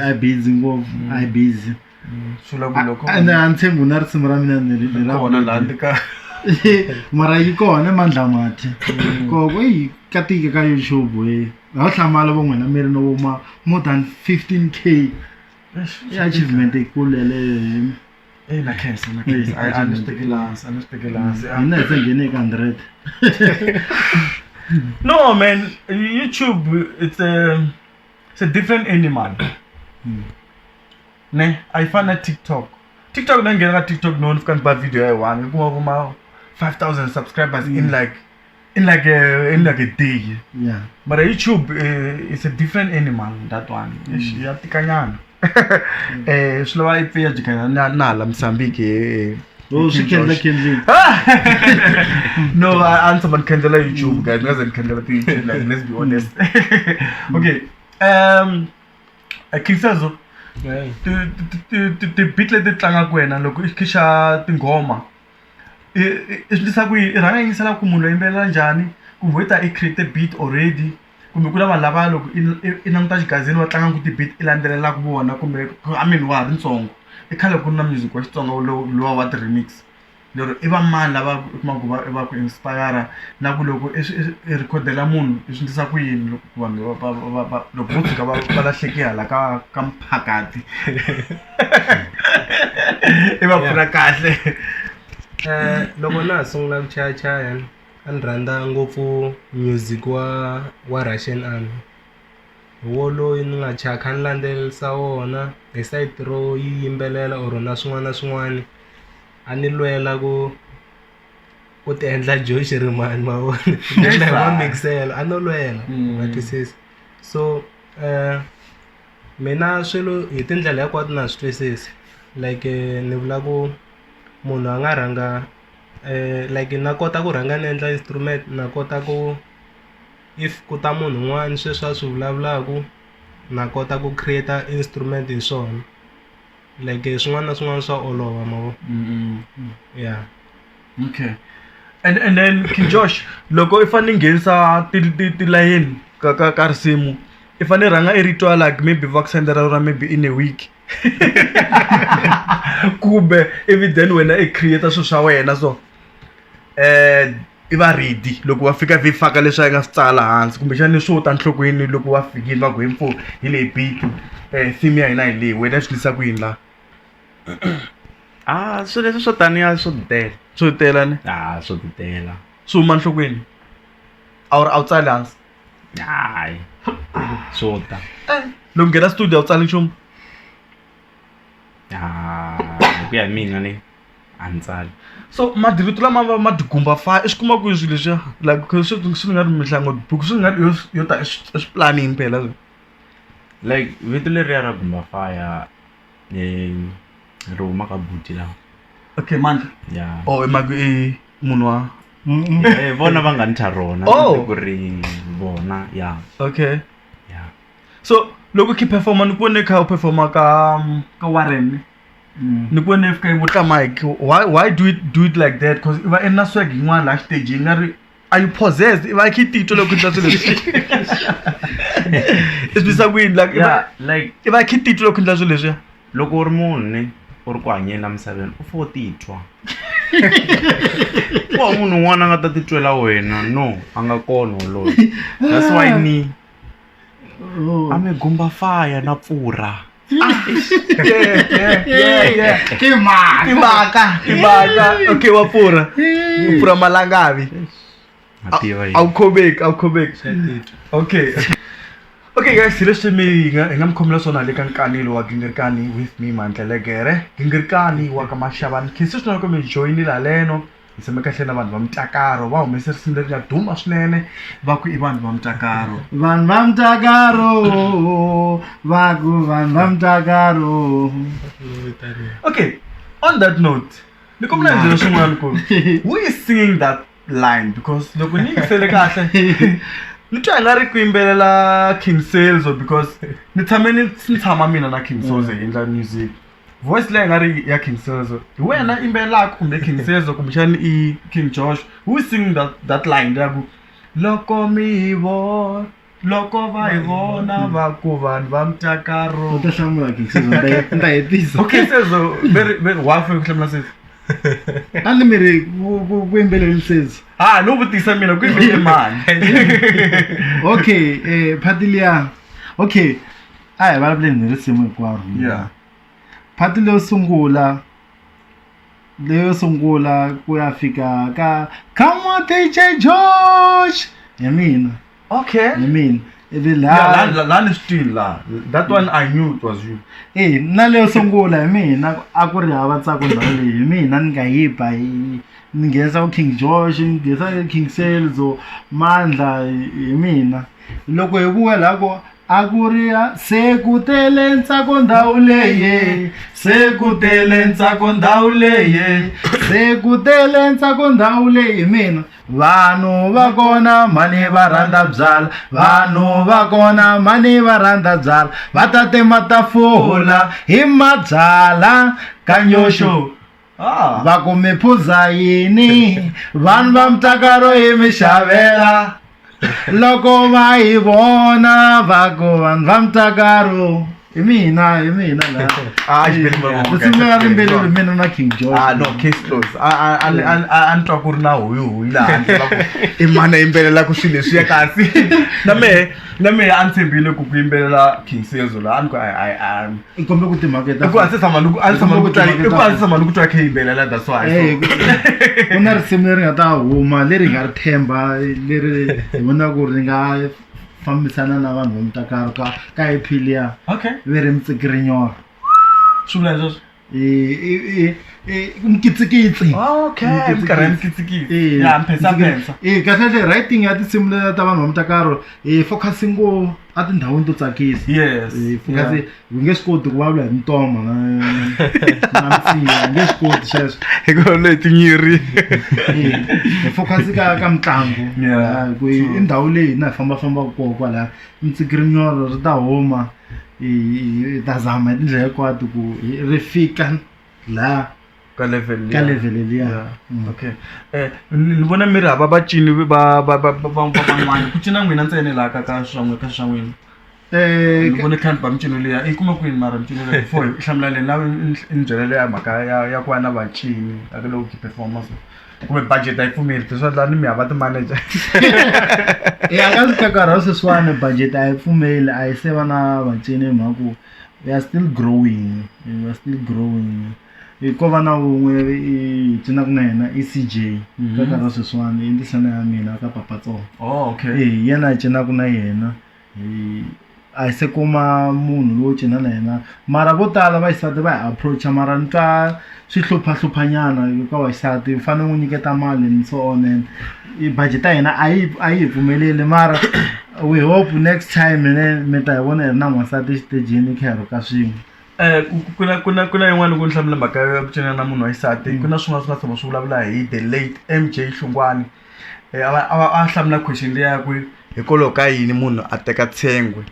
a busy ngopfu a yi busy ende a ni tshembi na risimu ra mina ni ra mara yi kona Mandla Mathe koko yi ka tike ka YouTube a ho hlamala vo n'wina mi ri no voma more than 15K i achievement ikulele na khensa a ni spekulasi hina hi tsengene ka 100 no man YouTube it's a different animal ne ayifana TikTok na ngena ka TikTok no fika ba video ya one kuma kuma 5,000 subscribers in like a day yeah but YouTube is a different animal that one ya tikanyana swi lava i ya jikana na la Mozambique swi kendla no a ni tshama ni khendlela YouTube guys ni nga ze ni khendlela ti-YouTube like let's be honest okay Khisezo ti-beat leti tlangaka wena loko i khixa tinghoma i swi endlisa ku i rhanga yingisela ku munhu a yimbelela njhani kumbe i ta i create beat already kumbe ku na vanhu lava loko i languta xigazini va tlangaka ti-beat i landzelelaka vona kumbe I mean wa ha ri ntsongo i khale ku ri na music wa Xitsonga lowa wa ti-remix lero i va mani lava kuma ku va ku inspire na ku loko i rikhodela munhu i swi endlisa ku yini loko vanhu loko vo tshuka va lahleke hala ka mphakati i va pfuna kahle loko na ha sungula ku chayachaya ni rhandza ngopfu music wa Russian Army. Wo loyi ni nga chaka ni landzelelisa wona hi site ro yimbelela or na swin'wana a ni lwela ku ti endla Josh Rimani mavona ni va mixela a no lwela ma twisisa. So mina swilo hi tindlela hinkwato na swi twisisa like ni vula ku munhu a nga rhanga like na kota ku rhanga ni endla instrument na kota ku if ku ta munhu un'wana sweswi a swi vulavulaku na kota ku create instrument hi swona like swin'wana na swin'wana swa olova mavo. Yeah. Okay. And then King Josh, loko if ani nghenisa ti line ka risimu, if ani rhanga I ritual like maybe va ku sendela ra maybe in a week. Kumbe if then when I create swilo swa wena so I va ready loko va fika vi faka leswi a nga swi tsala hansi kumbe xana swo ta nhlokweni loko va fikile va ku info hi le beat theme ya hina hi leyi wena swi lisa ku yini la. Swilo leswi swo taniya swo tela ne swo titela swi huma nhlokweni a wu tsali hansi hayi swo ta loko nghena studio a wu tsali nchumu hi ku ya hi mina ni a ni tsali. So madivito lama va madigumba fa I swi kuma ku swilo leswi like swi nga ri mihlango buku swi nga ri yo ta swi planning phela like vito leriya ra gumba faya ri huma ka buti lawa. Okay Mandla. Yeah. Munhu wa vona va nga ni tha rona ku ri vona. Yeah. Okay. Yeah. So loko ki performa ni ku ne kha u performa ka Warren ni ku ne fika ibutla mic why do it like that because if I na swag yin'wana la stage yi nga ri are you possessed if I keep tito loko ntla swilo it's bisa win like if I keep tito loko ntla swilo leswi loko uri munhu u ri ku hanyeni la misaveni u fo titwa wa munhu un'wana a nga ta titwela wena no a nga kona loyi that's why ni ame gumba fire na pfurha. Yeah. Timaka. Okay wa pfurha malangavi au khobek Okay guys, seriously me ngamkhomela sona le ka Nkanelo wa Gingirikani with me Mandla Gingirikani wa ka Mashabane khisi swi ko me join la leno iseme kahle na vanhu va Mtakarow va humese risimu leri nga duma swinene va ku I vanhu va Mtakarow va ku vanhu va Mtakarow. Okay, on that note ni kombela ndlela swin'wana ku who is singing that line because loko ni yingisele kahle ni twa nga ri ku yimbelela King Selzo because ni tshama mina na King Selzo hi endla music voice leyi nga ri ya King Selzo hi wena imbelaka kumbe King Selzo kumbe xana I King Josh who is singing that line ya ku loko mi vo loko va hi vona va ku vanhu va Mtakarow u ta hlamula King Selzo nda hetisa. Okay Selzo very wafu ku hlamula Selzo a ni miri ku yimbelela Selzo no vutisa mina ku yimbelela mani. Okay Phatilia okay a hi vulavuleni ni risimu hinkwaro. Yeah. Phati leyo sungula ku ya fika ka come on DJ Josh ya mina. Okay. I mean ivi la ni still la that one I knew it was you. Na leyo sungula hi mina a ku ri hava ntsako ndhawu leyi hi mina ni nga yiba ni nghenisa ku King Josh ni nghenisa King Selzo Mandla hi mina loko hi vuya lako a ku ri se ku tele ntsako ndhawu leyi hi mina vanhu va kona mani va rhandza byala va ta tema tafula hi mabyala ka nyoxo va ku mi phuza yini vanhu va Mtakarow hi mi xavela loko va hi vona va ku vanhu va Mtakarow Mina la. Sima rimbelelo mina na King George. No, case close. Antwa ku ri na huyu laha imana yimbelela ku swilo leswi ya kasi. Na me a ntshembile ku yimbelela King Sezo la anku Ikombe ku timaketa. ku ansama ku twa ke yimbelela that's why. Una risimu leri nga ta huma leri nga ri themba leri hi vona ku ri nga fambisana na vanhu va Mtakaro ka EP liya. Okay. Veri Mtsikirinyora. Swivula leswi. Mkitsikitsi. Okay, mkitsikitsi. Ya mpensa. Kahle writing ya tinsimu leta ta vanhu va Mtakaro focusing go a tindhawini to tsakisa. Yes. Focus u nge swi koti ku vulavula hi mintoma na msinya nge swi koti sweswo. Hikuva leti nyiri. Focus ka mitlangu. Ku i ndhawu leyi na hi fambafamba kona kwala Mtsikirinyora ri ta huma i ta zama hi tindlela hinkwato ku ri fika la ka level liya. Okay. Ni vona mi ri hava vacini van'wana ku cina n'wina ntsena laha ka swan'wina. Ni vone khani ba micino liya i kuma kwini mara micino leyi before i hlamula leyi lava ni byela leya mhaka ya ku va na vacini aka loko ki performance kumbe budget a yi pfumeli leswi endla ni mi hava ti-manager. Aka Mtakarow sweswiwani budget a yi pfumeli a yi se va na vacini hi mhaka ku we are still growing. Ko va na wun'we i cinaka na yena i CJ ka nkarhi wa sweswiwani i ndzisana ya mina ka Papatsongo. Okay. Yena a cinaka na yena a hi se kuma munhu lowo cina na yena mara vo tala vaxisati va hi approacha mara ni twa swi hluphahlupanyana ka vaxisati u fanele n'wi nyiketa mali and so on and budget ya hina a yi hi pfumeleli mara we hope next time mi ta hi vona hi ri na n'wansati exitejini khero ka swin'we. Kuna yin'wana loko ni hlamula mhaka ya ku cina na munhu wa xisati ku na swin'wana swi nga tshama swi vulavula hi the late MJ Hlungwane. A hlamula question liya ku hikwalaho ka yini munhu a teka tshengwe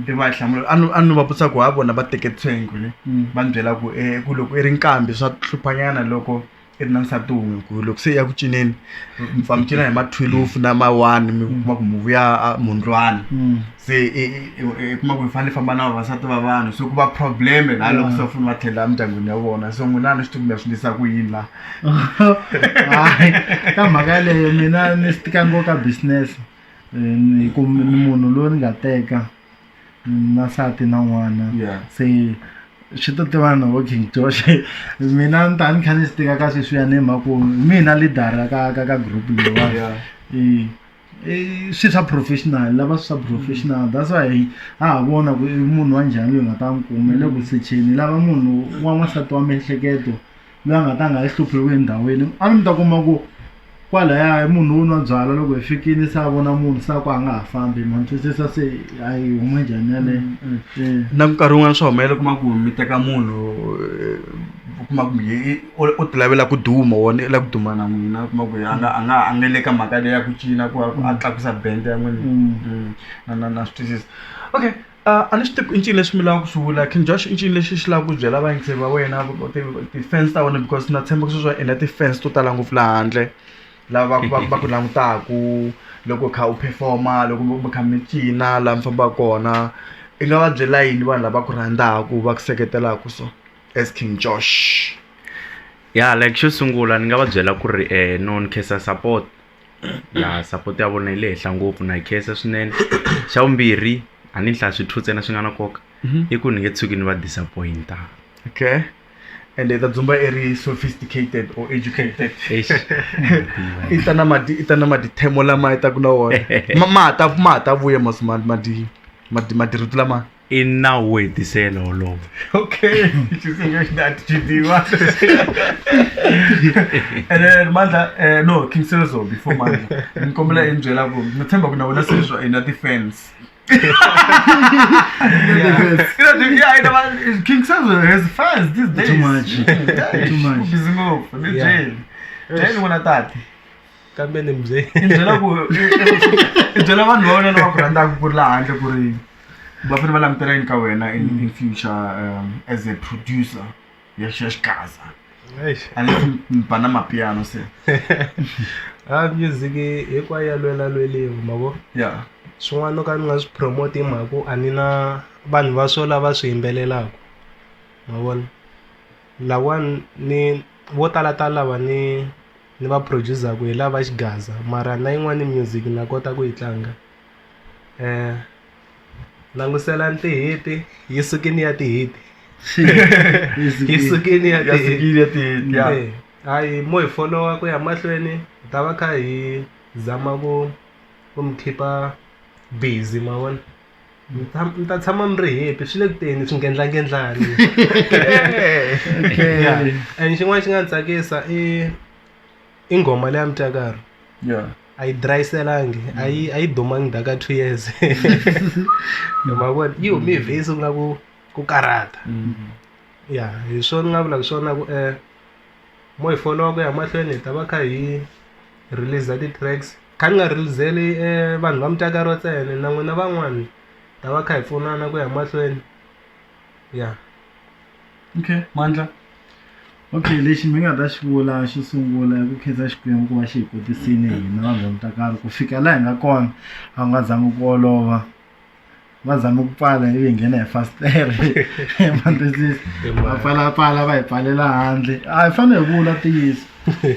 va hi hlamula a ni va vutisa ku ha vona va teke tshengwe va ni byela ku loko i ri nkambi swa hluphanyana loko i ri na nsati wun'we ku loko se ya ku cineni va mi cina hi ma 12 na ma 1 mi kuma ku muvi ya mundlwana se i kuma ku hi fanele famba na vavasati va vanhu so ku va probleme la loko se funa va tlhela emindyangwini ya vona so n'wina ni swi tivi kumbe swi ndlisa ku yini la. Hayi ka mhaka leyo mina ni swi tika ngopfu ka business ku munhu loyi ni nga teka na nsati na n'wana se swi to tivana vo King George mina ni ta ni kha ni swi tika ka sweswiyani hi mhaka ku mina leader ka group leyiwani swi swa professional lava swi swa professional that's why ha vona ku i munhu wa njhani loyi nga ta n'wi kuma le ku secheni lava munhu wa n'wansati wa miehleketo loyi a nga ta nga yi hlupheriwi endhawini a ni mi ta kuma ku kwalaya munhu wo nwa byala loko hi fikile se a vona munhu se ku a nga ha fambi man twisisa se a yi huma njhani yaleyo. Na nkarhi wun'wana swi humelela kuma ku mi teka munhu kuma ku o ti lavela ku duma wona i la ku duma na n'wina kuma ku a nga le ka mhaka leyi ya ku cina ku a tlakusa band ya n'wina na swi twisisa. Okay. A ni swi tivi i ncini leswi mi lavaka ku swi vula King Josh i ncini lexi xi lava ku byela vayingiseri va wena ti-fans ta vona because na tshemba ku sweswo enda ti-fans to tala ngopfu laha handle lava va ku langutaku loko kha u performa loko mi kha mi cina laha mi fambaka kona i nga va byela yini vanhu lava ku rhandzaku va ku seketelaku so as King Josh. Like xo sungula ni nga va byela ku ri no ni khensa support support ya vona yi le henhla ngopfu na yi khensa swinene. Xa vumbirhi a ni hlaya swithu ntsena swi nga na nkoka i ku ni nge tshuki ni va disappointa. Okay. And the Zumba area is sophisticated or educated. Itana madi temo lama ita kuna wona. Mata vuye mas madi rutula ma. In now way tisela olovo. Okay. You think that chidiwa. And then Mandla no King Sezo before Mandla. Nkombela enjoyela ku. Nathemba kuna wona Sezo in a defense. King Sezo has fans these days. Too much. Busy move. Jail. Jail wona tati. Kambe ni mzee. Indlela vanhu va wena lava ku rhandzaka ku ri laha handle ku ri va fanele va langutela ka wena in future as a producer ya xikaza. And bana mapiano se. Music hinkwayo ya lwela lweliwa mabo. Yeah. swin'wana no ka ni nga swi promote hi mhaka a ni na vanhu va swo lava swi yimbelelaka ma vona lawani ni vo tala lava ni va producer-ku hi lava xigaza mara na yin'wani music na kota ku yi tlanga langusela tihiti yi sukini ya tihiti yi sukini ya tihiti hayi mo hi followa ku ya mahlweni hi ta va kha hi zama ku mi khipa busy ma vona mi ta tshama mi ri happy swi le ku teni swi ngendlangendlani and xin'wana xi nga ni tsakisa i nghoma leya Mtakarow a yi drayiselangi a yi dumangi daka 2 years ma vona yi humi hi vhesi ku nga ku karata ya hi swona ni nga vulaka swona ku mo hi followa ku ya mahlweni hi ta va kha hi release ti-tracks kha ni nga releaseli vanhu va Mtakarow ntsena na n'wina van'wani ta va kha hi pfunana ku ya mahlweni ya okay Mandla okay lexi mi nga ta xi vula xo sungula i ku khensa Xikwembu ku va xi hi kotisile hina vanhu va Mtakarow ku fika laha hi nga kona a nga zangi ku olova va zame ku pfala ivi hi nghena hi fastere va pfalapfala va hi pfalela handle a hi fanele hi vula ntiyiso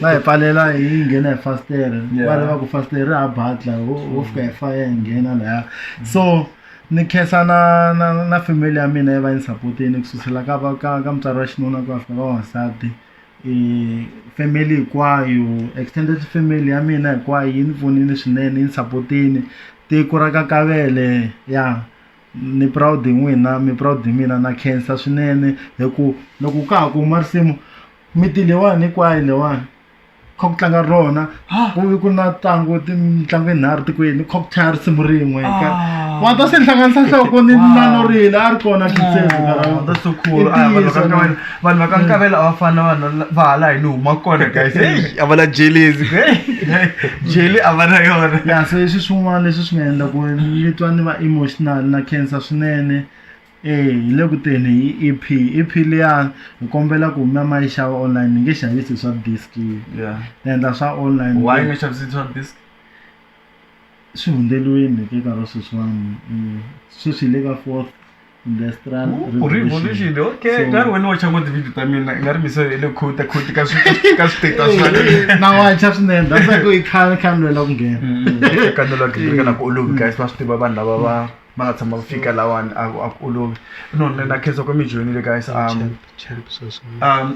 va hi pfalela hi nghena hi fastere va lava ku fastere ri ha batla wo fika hi faya hi nghena laya so ni khensa na family ya mina yi va ni sapotini kususela ka mutswari wa xinuna ku va fika ka wansati family hinkwayo extended family ya mina hinkwayo yi ni pfunile swinene yi ni sapotini tiko ra Kakavele ya ni proud hi n'wina mi proud hi mina na khensa swinene hi ku loko ka ha ku huma risimu miti leyiwani hinkwayo leyiwani kha ku tlanga rona ku vi ku na mitlangu yinharhu tikweni kha ku chaya risimu rin'we wa ta se hlanganisa nhloko ni nanorile a ri kona that's so cool vanhu va ka Nkavela a va fana vanhu va hala hi ni huma kona guys a va na jelezi jeli a va na yona ya so leswi swin'wana leswi swi nga endla ku ni twa ni va emotional na khensa swinene hi le ku teni hi EP liyani hi kombela ku ma yi xava online ni nge xavisi swa disk ni endla swa online why nge xavisi swa disk swi hundzeliwini ke nkarhi sweswiwani sweswi hi le ka 4th industrial revolution okay ngari wena wa chango ti-video ta mina ngari mise le khota ka status na wacha swinene that's like i can't lwela ku nghena kanela kana ku olovi guys va swi tiva vanhu lava va nga tshama va fika lawani a ku olovi no na khensa ka mi joinile guys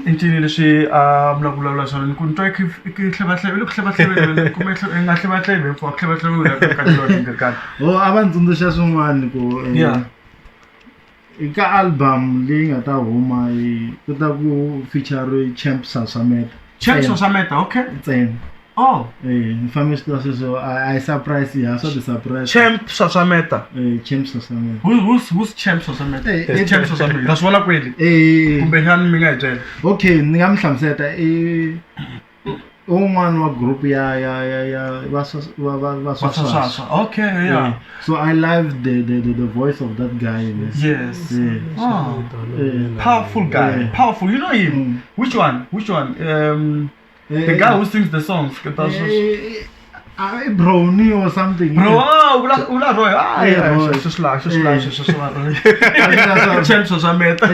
incini leswi mi vulavula swona ni ku ni twa ku hleva ku nga hleva for hleva ka Gingirikani a va ntsundzuxa swin'wana ku eka album leyi nga ta huma ku ta ku feature Champ Sasameta okay ntsena ni family swi sweswo I surprise ya so the surprise Champ Sasameta Champ Sasameta who's Champ Sasameta Champ Sasameta naswona kweli kumbe hani mi nga hi byela okay ni nga mi hlamuseta un'wana wa group ya Swaswa okay yeah so I love the voice of that guy yes powerful guy powerful you know him which one the guy who sings the songs Brownie or something bro ula Roy Champ Sasameta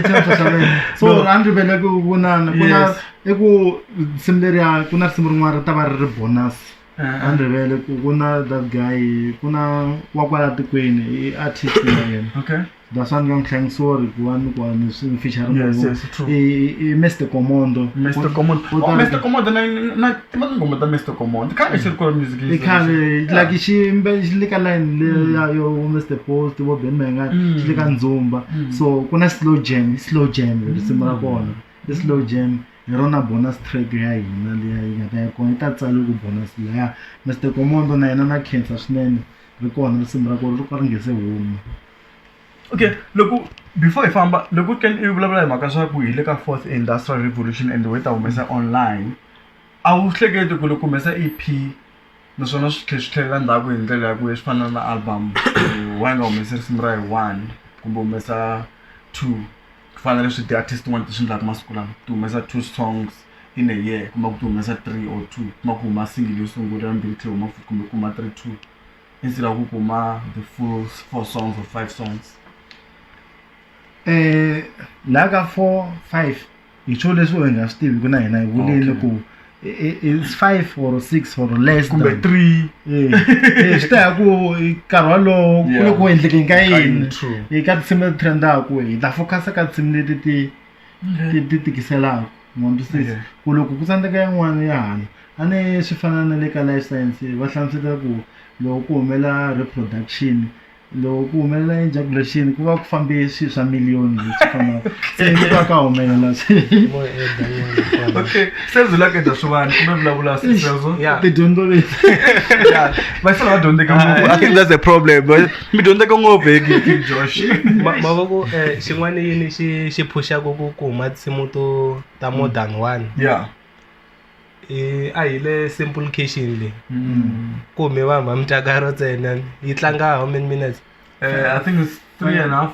so andribele ku kunana kuna eku simleria kuna risimu rin'wana ri ta va ri bonus andribele ku na that guy kuna wa kwala tikweni i artist ya yena okay that's one young thing sorry ku swi feature yes true Mr. Commando Mr. Commando na ngoma ta Mr. Commando ka xi ko music ikhale like xi le ka line le ya yo Mr. Post wo Ben Menga xi le ka Ndzumba so kuna slow jam risimu ra kona the slow jam hi rona bonus track ya hina leyi yi nga ta ya kona ta tsala ku bonus leya Mr. Commando na yena na khensa swinene ri kona risimu ra kona ri ka ri nge se huma okay loko before I famba loko can i vulavula hi mhaka swa ku hi le ka 4th industrial revolution and we ta humesa online a wu hleketi ku loko humesa EP naswona swi tlhelela ndzhaku hi ndlela ya ku swi fana na album wa nga humesa risimu ra hi 1 kumbe humesa 2 ku fana leswi ti-artist tin'wana ti swi endlaka masiku lama ti humesa 2 songs in a year kuma ku ti humesa 3 or 2 kuma ku huma single yo sungula ya mbirhi tlhe huma kumbe kuma 3 2 instead of ukuma the full 4 songs or 5 songs? Laga 4, 5. Itsho leswo wenga Steve kuna yena ibuleni ku it's 5 or 6 or less Kumbe than 3. Sita ku karwalo kule ku endleke ka yini. True. Ka tsime trend ku hi ta focus ka tsime ti tikisela munhu sisi ku loko ku tsandeka yan'wana ya hanya ane swi fana na le ka life science va hlamusela ku loko ku humela reproduction loko ku humelela ejaculation ku va ku fambe swilo swa miliyoni leswi fana se ni ka humelela Okay, sezula ke da swani kumbe vulavula sezo. tidyondzo leti Yeah, va sala va dyondzeka ngopfu. I think that's the problem, but mi dyondzeka ngopfu hi King Josh. Mavoko xin'wana yini xi pushaku ku huma tinsimu ta modern one. Yeah. A hi le simplification le. Ku me vanhu va Mtakarow tsena yi tlanga how many minutes? I think it's 3.5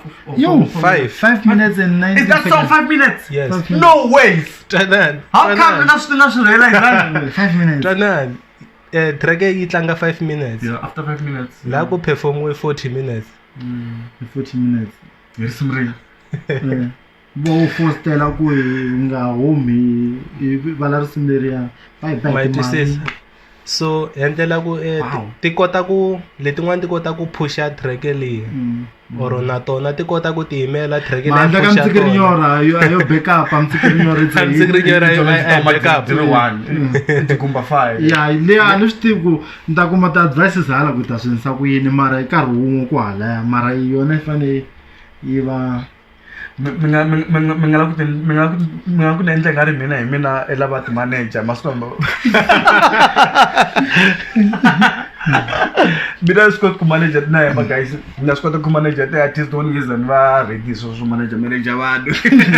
or 5 minutes and 90 Is that song 5 minutes? Yes. 5 minutes. No ways. Tanan. How come not realize that? 5 minutes. Tanan. Track yi tlanga 5 minutes. Yeah, after 5 minutes. La ku perform we 40 minutes. 40 minutes. Very simple. Bo fostela ku nga humi vala risinderiya Bye. So endlela ku ti kota ku letin'wana ti kota ku pusha track leyi or na tona ti kota ku ti yimela track leyi manda ka mtsikirinyora yo backup mtsikirinyora mtsikirinyora backup 1 tikumba 5. ya le a ni swi tivi ku ni ta kuma ti-advices hala ku ta swendlisa ku yini mara nkarhi wun'we ku halaya mara yona yi fanele yi va mi nga ku endla nga ri mina hi mina elava ti-manager masiku lama mina swi kota ku manager na hemba guys mina swi kota ku manager ti-artist one reason va ready swo manager vanhu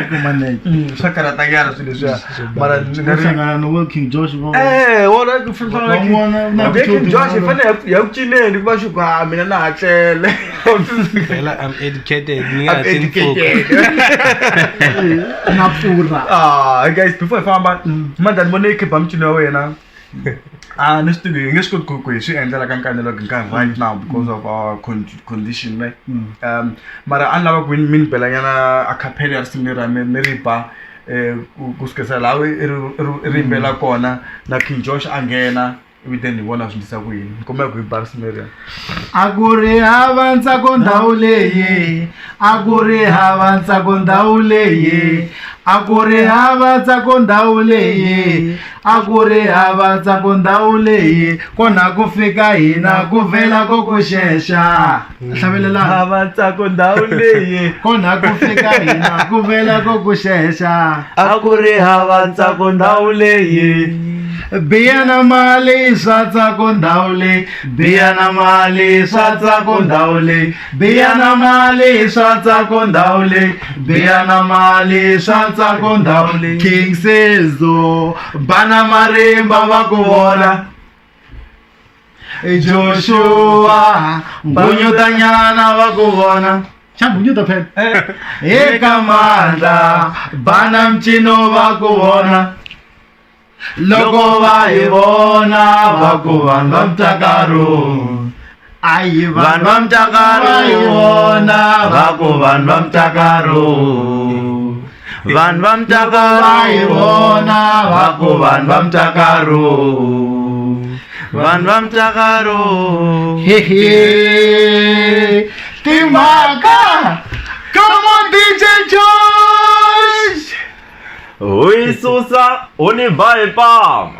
ku manage swa karatanyana swilo leswiya mara ni nga ri hlangana no King Josh wona ku fana King Josh i fanele ya ku cineni ku va xi ku mina na hatlele I'm educated ni nga na pfurha guys before I famba manda ni vone khipa mcini wa wena ni swi tivi hi nge swi koti ku hi swi endlela ka Nkanelo Gingirikani right now because of our condition right mara a ni lava ku mi ni belanyana a cappella ya risimu lera mi ri ba ku sukisa laha ri yimbela kona na King Josh a nghena ivi then ni vona swi ndlisa ku yini ni kombela ku hi ba risimu leriya a ku ri hava ntsako ndhawu leyi a ku ri hava ntsako ndhawu leyi a ku ri hava ntsako ndhawu leyi a ku ri hava ntsako ndhawu leyi kona ku fika hina ku vela ko ku xexa hlavelela hava ntsako ndhawu leyi kona ku fika hina ku vela ko ku xexa a ku ri hava ntsako ndhawu leyi biya na mali swa ntsako ndhawu leyi biya na mali swa ntsako ndhawu leyi biya na mali swa ntsako ndhawu leyi biya na mali swa ntsako ndhawu leyi King Sezo bana marimba va ku vona Joshua Mbunyutanyana va ku vona chambunyuta phela eka Mandla bana mchino va ku vona loko va hi vona va ku vanhu va Mtakarow ayi vanhu va Mtakarow hi vona va ku vanhu va Mtakarow vanhu va Mtakarow hi vona va ku vanhu va Mtakarow vanhu va Mtakarow hehe timhaka come on DJ Josh Uisusa uniba hi pama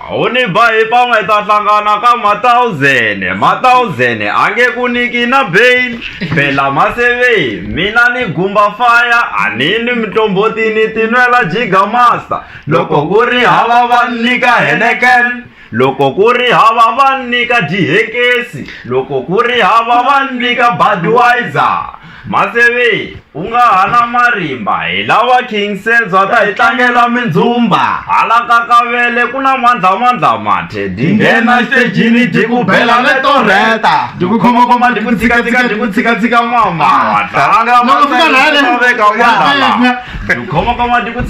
hi ta hlangana ka ma-1000 a nge ku niki na bail phela maseve mina ni gumba fire a ni ni mitomboti ni tinwela jigamaster loko ku ri hava va nyika Heineken loko ku ri hava va nyika dihekesi loko ku ri hava va nyika Budweiser maseve u nga hana marimba hi lava King Sezo ta hi tlangela mindzumba hala ka kavele ku na mandla mathe di nghena stejini di ku bela leto reta di ku khoma di ku tshika mama wa tlanga maseveka mandla di khoma di ku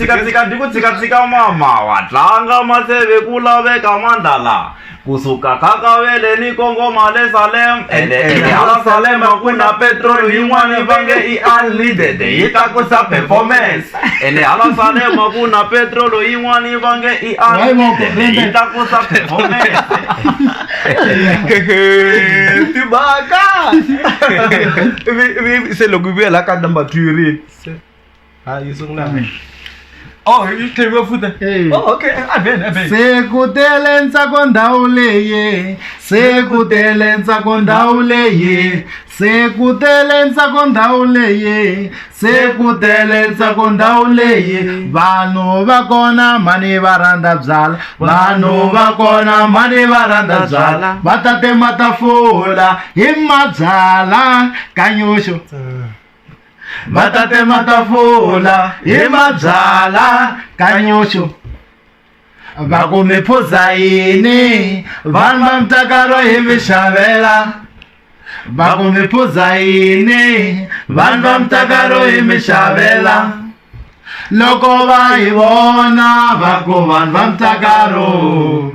tshika mama wa tlanga maseve ku laveka mandla kusuka kakavele ni kongoma le Salem ene hala Salem kuna petrol yin'wani vange i unlimited yi tlakusa performance ene hala Salem kuna petrol yin'wani vange i unlimited yi tlakusa performance tibaka se loko vi la ka number 2 yiri yisungula oh you can go futa oh okay aben sekutele ntsako ndhawu leyi sekutele ntsako ndhawu leyi sekutele ntsako ndhawu leyi sekutele ntsako ndhawu leyi vanhu va kona mani va rhandza byala vanhu va kona mani va rhandza byala va ta tema tafula hi mabyala kanyuxo va ta tema tafula hi mabyala kanyuxo va ku mi phuza yini vanhu va Mtakarow hi mi xavela va ku mi phuza yini vanhu va Mtakarow hi mi xavela loko va hi vona va ku vanhu va Mtakarow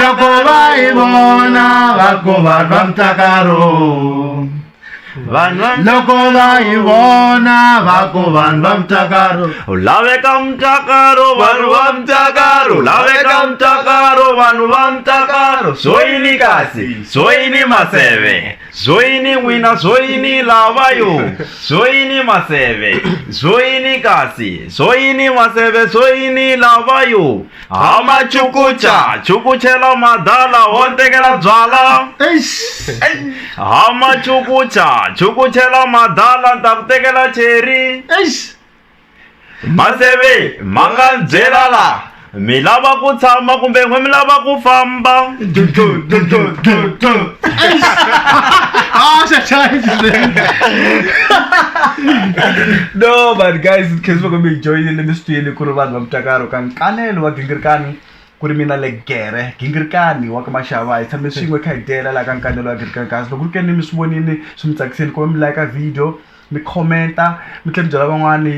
loko va hi vona va ku vanhu va Mtakarow loko va hi vona va ku vanhu va Mtakarow laveka Mtakarow vanhu va Mtakarow laveka Mtakarow vanhu va Mtakarow soyini kasi soyini maseve soyini n'wina soyini lavayo soyini maseve soyini kasi soyini maseve soyini lavayo hama chukuchela madala wontekela byala hama chukuchela madala ntakutekela cheri maseve manga byela la mi lava ku tshama kumbe n'we mi lava ku famba no but guys khesi va mi joinile mi switile ku ri vanhu va Mtakarow ka Nkanelo wa Gingirikani ku ri mina Legere Gingirikani wa ka Maxava hi tshame swin'we kha hi tela la ka Nkanelo wa Gingirikani kasi loko ri ke ni mi swi vonile swi mi tsakiseni kumbe mi like video mi commenta mi tlhela mi byela van'wani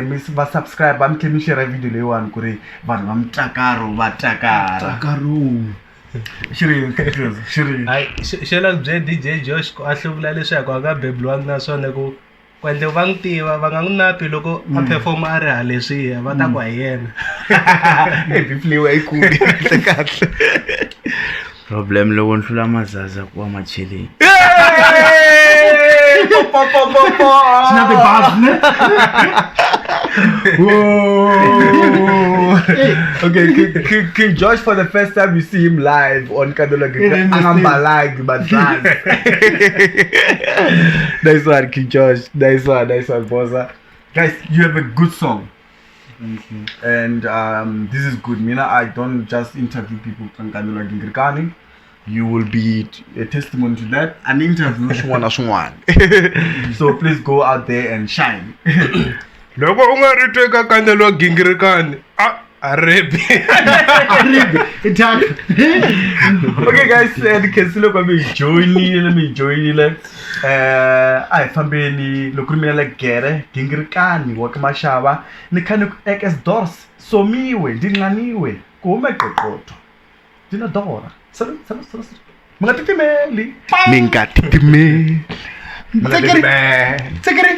mi va subscribe mi tlhela mi share video leyiwani ku ri vanhu va Mtakarow va takara xirini xela bye DJ Josh ku a hluvula leswaku a nga bebuliwangi naswona ku kwendle va n'wi tiva va nga n'wi napi loko a performa a ri haleswiya va ta ku hi yena bifliwa yikulu kahle problem loko ni hlula mazaza ku wa macheleni Not the boss, okay, King Josh, for the first time you see him live on Nkanelo Gingirikani, but nice one, King Josh. Nice one, bossa. Guys, you have a good song. Thank you. And this is good. Mina, I don't just interview people from Nkanelo Gingirikani. You will be a testimony to that. An interview, someone. So please go out there and shine. loko u nga ri teka Nkanelo Gingirikani arebe Okay guys, khesi loko mi joinile ai fambeni loko ri mina Legere Gingirikani wa ka Maxava ni kha ni ku ekes doors somiwe ndinqaniwe ku hume qoqotho dina dora mi nga titimeli Tsekere.